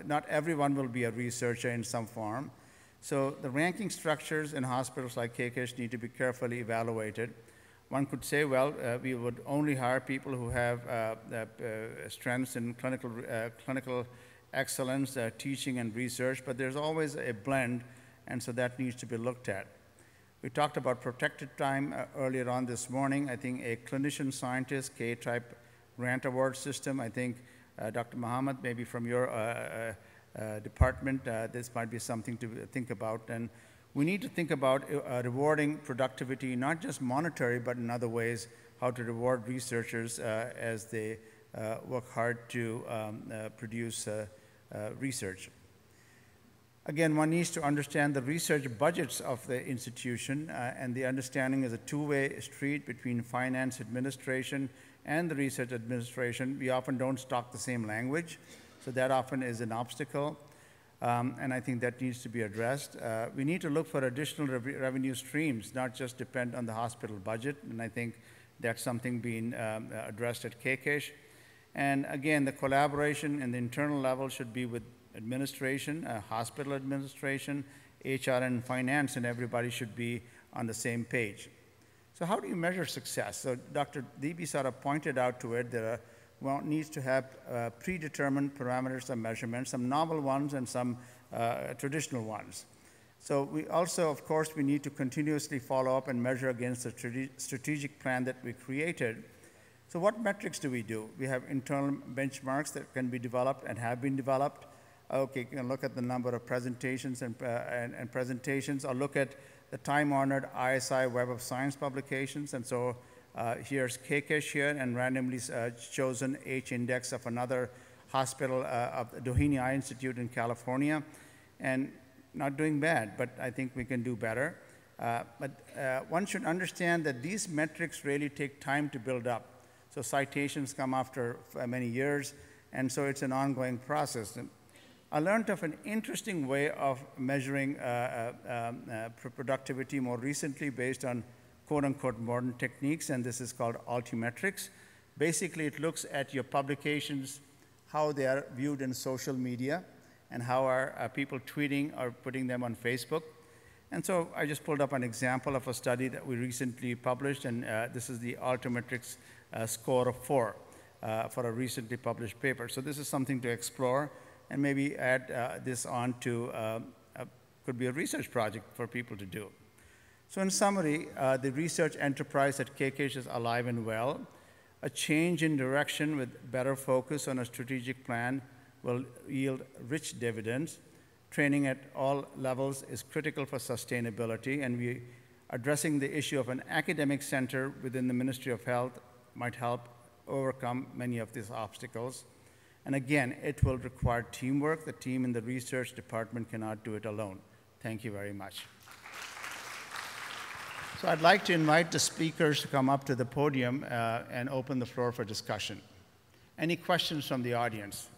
not everyone will be a researcher in some form. So the ranking structures in hospitals like KKESH need to be carefully evaluated. One could say, well, we would only hire people who have strengths in clinical excellence, teaching and research, but there's always a blend, and so that needs to be looked at. We talked about protected time earlier on this morning. I think a clinician scientist, K-type grant award system, I think Dr. Muhammad, maybe from your department, this might be something to think about. And we need to think about rewarding productivity, not just monetary, but in other ways, how to reward researchers as they work hard to produce research. Again, one needs to understand the research budgets of the institution, and the understanding is a two-way street between finance administration and the research administration. We often don't talk the same language, so that often is an obstacle, and I think that needs to be addressed. We need to look for additional revenue streams, not just depend on the hospital budget, and I think that's something being addressed at KKESH. And again, the collaboration in the internal level should be with administration, hospital administration, HR and finance, and everybody should be on the same page. So how do you measure success? So Dr. Deebi sort of pointed out to it that one needs to have predetermined parameters of measurement, some novel ones and some traditional ones. So we also, of course, we need to continuously follow up and measure against the strategic plan that we created. So what metrics do we do? We have internal benchmarks that can be developed and have been developed. Okay, you can look at the number of presentations and presentations, or look at the time-honored ISI Web of Science publications. And so here's KKESH here, and randomly chosen H-index of another hospital of the Doheny Eye Institute in California. And not doing bad, but I think we can do better. But one should understand that these metrics really take time to build up. So citations come after many years, and so it's an ongoing process. And I learned of an interesting way of measuring productivity more recently based on quote-unquote modern techniques, and this is called altimetrics. Basically, it looks at your publications, how they are viewed in social media, and how are people tweeting or putting them on Facebook. And so I just pulled up an example of a study that we recently published, and this is the altimetrics score of 4 for a recently published paper. So this is something to explore, and maybe add this on to, could be a research project for people to do. So in summary, the research enterprise at KKESH is alive and well. A change in direction with better focus on a strategic plan will yield rich dividends. Training at all levels is critical for sustainability, and we addressing the issue of an academic center within the Ministry of Health might help overcome many of these obstacles. And again, it will require teamwork. The team in the research department cannot do it alone. Thank you very much. So I'd like to invite the speakers to come up to the podium and open the floor for discussion. Any questions from the audience?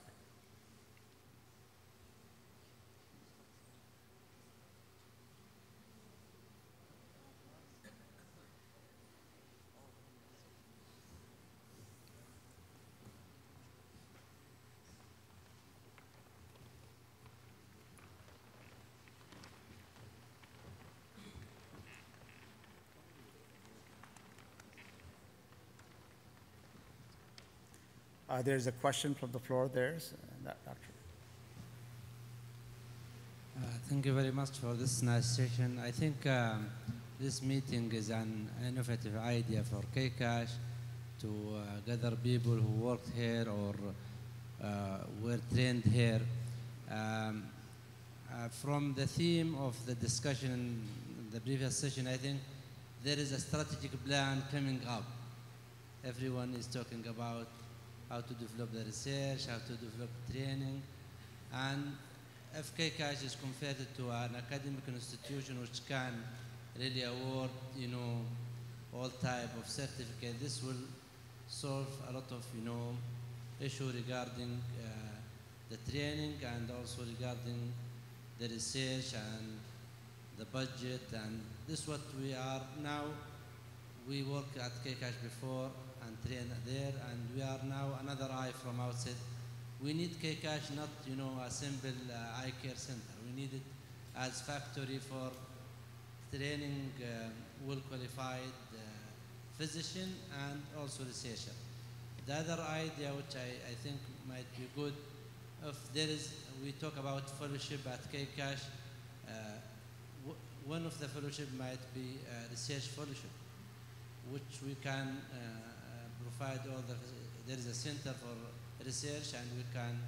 There's a question from the floor there, Doctor. Thank you very much for this nice session. I think this meeting is an innovative idea for KKESH to gather people who worked here or were trained here. From the theme of the discussion in the previous session, I think there is a strategic plan coming up. Everyone is talking about how to develop the research, how to develop training. And if KKESH is converted to an academic institution which can really award, all type of certificate, this will solve a lot of, issue regarding the training and also regarding the research and the budget, and this is what we are now. We work at KKESH before and train there, and we are now another eye from outside. We need KKESH not, a simple eye care center. We need it as factory for training well-qualified physician and also researcher. The other idea which I think might be good, if there is, we talk about fellowship at KKESH, one of the fellowship might be research fellowship, which we can provide all there is a center for research, and we can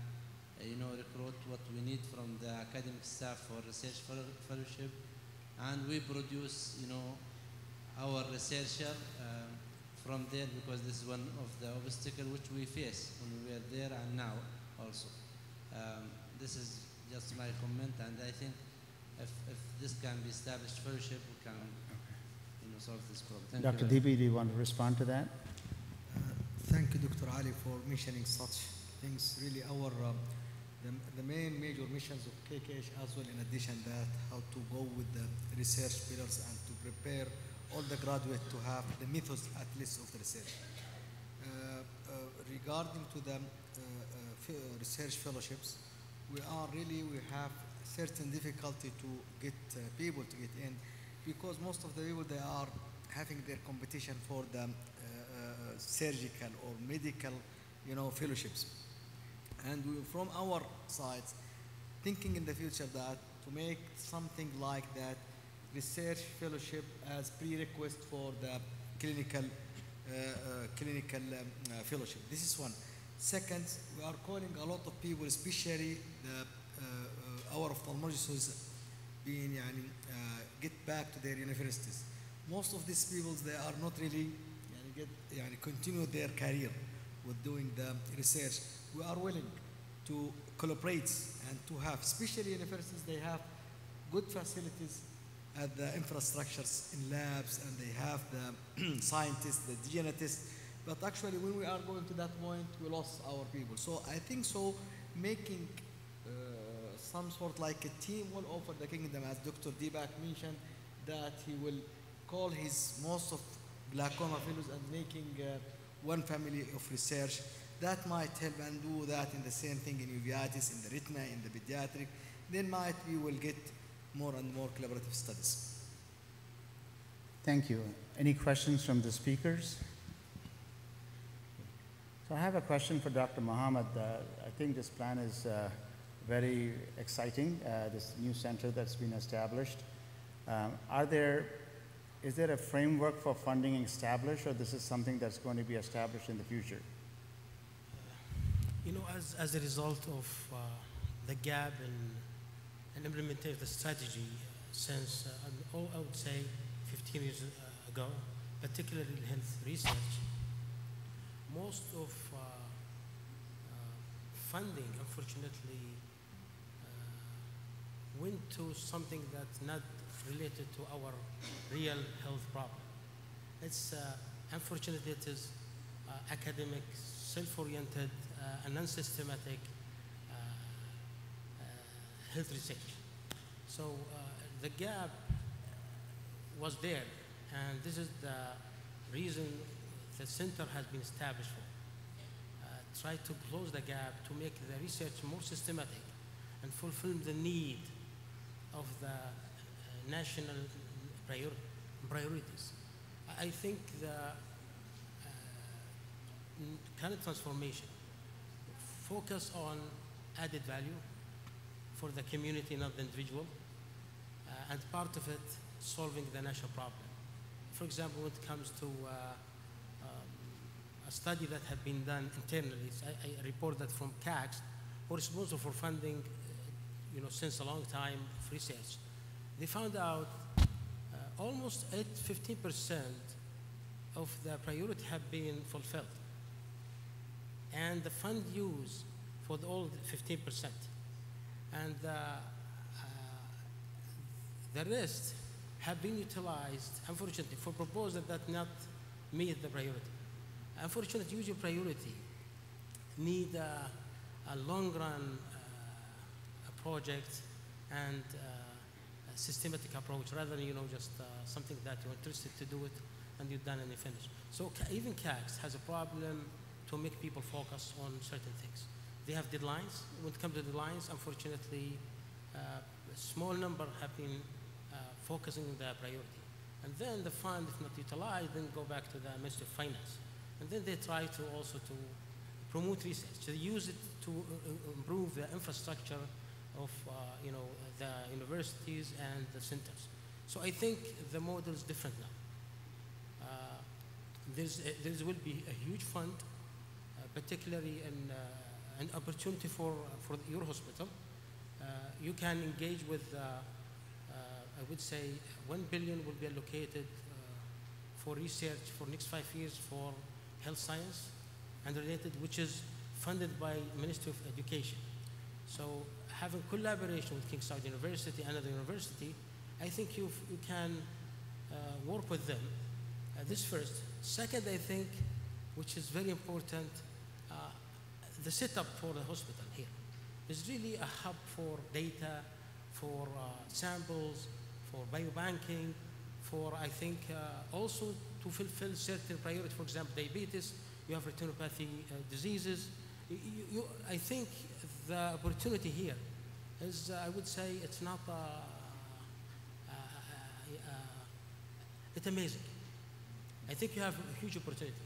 recruit what we need from the academic staff for research fellowship, and we produce our researcher from there, because this is one of the obstacles which we face when we were there and now also. This is just my comment, and I think if this can be established fellowship, we can solve this problem. Thank Dr. you. Dibi, do you want to respond to that? Thank you, Dr. Ali, for mentioning such things. Really, our the main major missions of KKESH as well, in addition that, how to go with the research pillars and to prepare all the graduates to have the methods at least of the research. Regarding to the research fellowships, we have certain difficulty to get people to get in, because most of the people, they are having their competition for the surgical or medical, fellowships. And we, from our side, thinking in the future that to make something like that research fellowship as prerequisite for the clinical fellowship. This is one. Second, we are calling a lot of people, especially our ophthalmologists, being get back to their universities. Most of these people, they are not really continue their career with doing the research. We are willing to collaborate and to have, especially universities, they have good facilities at the infrastructures in labs, and they have the scientists, the genetists. But actually, when we are going to that point, we lost our people. So I think so, making some sort like a team all over the kingdom, as Dr. Deepak mentioned, that he will call his most of glaucoma fellows and making one family of research. That might help, and do that in the same thing in uveitis, in the retina, in the pediatric. Then we will get more and more collaborative studies. Thank you. Any questions from the speakers? So I have a question for Dr. Muhammad. I think this plan is very exciting, this new center that's been established. Is there a framework for funding established, or this is something that's going to be established in the future? As a result of the gap in implementation of the strategy since, I would say, 15 years ago, particularly in health research, most of funding, unfortunately, went to something that's not related to our real health problem. It's unfortunately, it is academic, self-oriented, and non-systematic health research. So the gap was there, and this is the reason the center has been established for. Try to close the gap to make the research more systematic and fulfill the need of the national priorities. I think the current transformation focus on added value for the community, not the individual, and part of it solving the national problem. For example, when it comes to a study that had been done internally, I report that from KKESH, who is responsible for funding, since a long time of research. They found out almost 15% of the priority have been fulfilled, and the fund used for all 15%, and the rest have been utilized, unfortunately, for proposals that not meet the priority. Unfortunately, usual priority need a long-run project and a systematic approach rather than just something that you're interested to do it and you're done and you finish. So even KKESH has a problem to make people focus on certain things. They have deadlines. When it comes to deadlines, unfortunately, a small number have been focusing on the priority. And then the fund, if not utilized, then go back to the Ministry of Finance. And then they try to also to promote research. They use it to improve the infrastructure of the universities and the centers. So I think the model is different now. There will be a huge fund, particularly an opportunity for your hospital. You can engage with, I would say, 1 billion will be allocated for research for next 5 years for health science and related, which is funded by Ministry of Education. So having collaboration with King Saud University and another university, I think you can work with them. This first. Second, I think, which is very important, the setup for the hospital here is really a hub for data, for samples, for biobanking, for, I think, also to fulfill certain priorities. For example, diabetes, you have retinopathy diseases. I think the opportunity here is, I would say, it's not, it's amazing. I think you have a huge opportunity.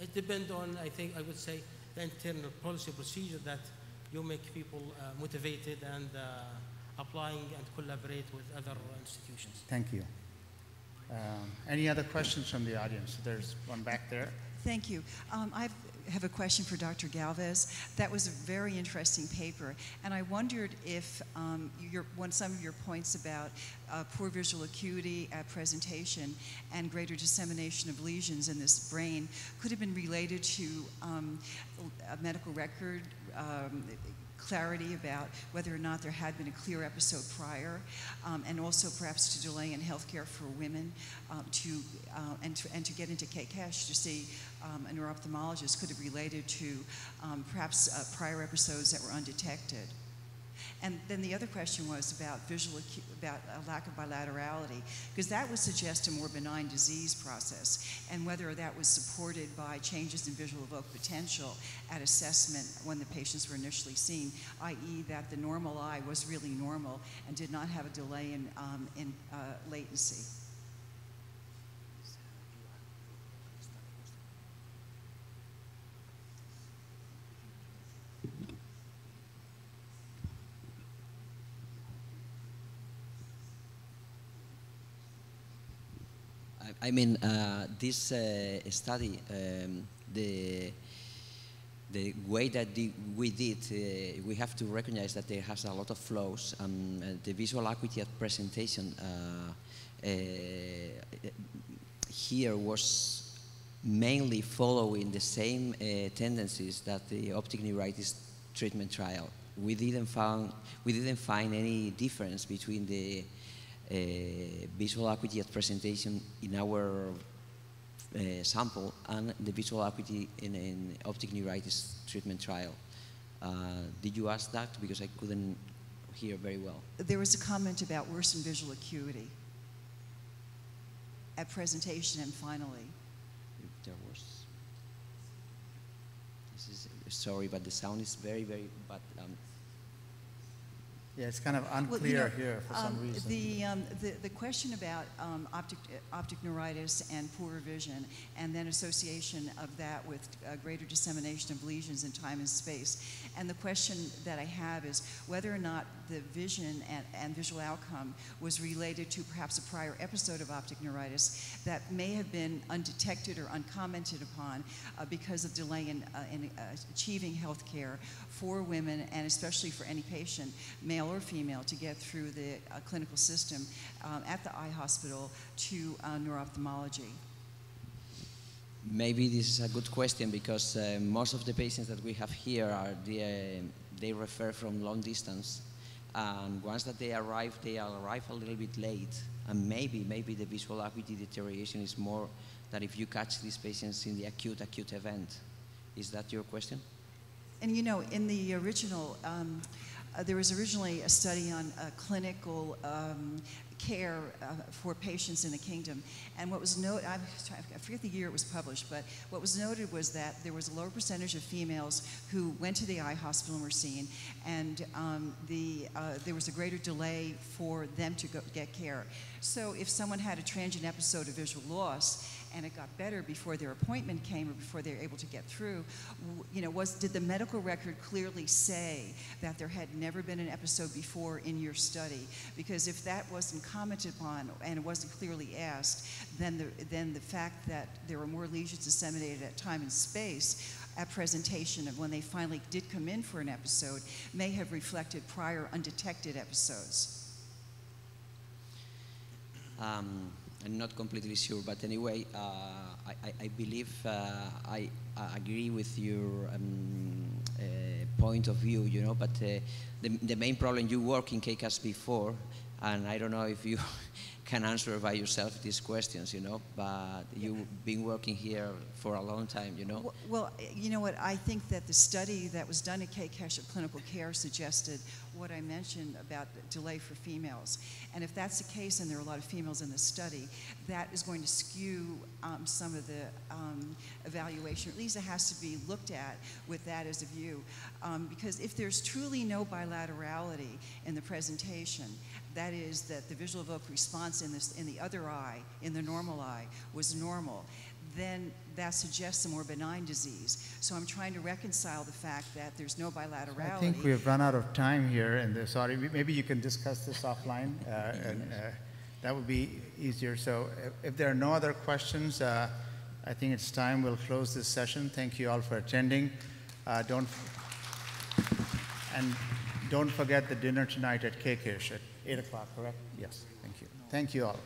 It depends on, I would say, the internal policy procedure that you make people motivated and applying and collaborate with other institutions. Thank you. Any other questions from the audience? There's one back there. Thank you. I have a question for Dr. Galvez. That was a very interesting paper, and I wondered if some of your points about poor visual acuity at presentation and greater dissemination of lesions in this brain could have been related to a medical record clarity about whether or not there had been a clear episode prior, and also perhaps to delay in healthcare for women, and to get into KKESH to see a neuroophthalmologist could have related to perhaps prior episodes that were undetected. And then the other question was about about a lack of bilaterality, because that would suggest a more benign disease process, and whether that was supported by changes in visual evoked potential at assessment when the patients were initially seen, i.e. that the normal eye was really normal and did not have a delay in latency. I mean, this study, the way that we did, we have to recognize that there has a lot of flaws. The visual acuity at presentation here was mainly following the same tendencies that the optic neuritis treatment trial. We didn't find any difference between the visual acuity at presentation in our sample and the visual acuity in optic neuritis treatment trial. Did you ask that? Because I couldn't hear very well. There was a comment about worsened visual acuity at presentation and finally. If there was. Sorry, but the sound is very, very bad. Yeah, it's kind of unclear here for some reason. The question about optic neuritis and poor vision, and then association of that with greater dissemination of lesions in time and space. And the question that I have is whether or not the vision and visual outcome was related to perhaps a prior episode of optic neuritis that may have been undetected or uncommented upon because of delay in achieving health care for women, and especially for any patient, male or female, to get through the clinical system at the eye hospital to neuroophthalmology. Maybe this is a good question, because most of the patients that we have here they refer from long distance, and once that they arrive a little bit late, and maybe the visual acuity deterioration is more than if you catch these patients in the acute event. Is that your question? And you know, in the original there was originally a study on clinical care for patients in the kingdom. And what was noted, I forget the year it was published, but what was noted was that there was a lower percentage of females who went to the eye hospital and were seen, and there was a greater delay for them to get care. So if someone had a transient episode of visual loss, and it got better before their appointment came or before they were able to get through, did the medical record clearly say that there had never been an episode before in your study? Because if that wasn't commented upon and it wasn't clearly asked, then the fact that there were more lesions disseminated at time and space at presentation of when they finally did come in for an episode may have reflected prior undetected episodes. I'm not completely sure, but anyway, I believe I agree with your point of view, but the main problem, you work in KKESH before, and I don't know if you can answer by yourself these questions, but you've been working here for a long time, Well, you know what, I think that the study that was done at KKESH of clinical care suggested what I mentioned about delay for females. And if that's the case, and there are a lot of females in the study, that is going to skew some of the evaluation. At least it has to be looked at with that as a view. Because if there's truly no bilaterality in the presentation, that is that the visual evoked response in the other eye, in the normal eye, was normal, then that suggests a more benign disease. So I'm trying to reconcile the fact that there's no bilaterality. I think we have run out of time here, and sorry, maybe you can discuss this offline, and that would be easier. So if there are no other questions, I think it's time we'll close this session. Thank you all for attending. Don't forget the dinner tonight at KKESH at 8 o'clock, correct? Yes, thank you. Thank you all.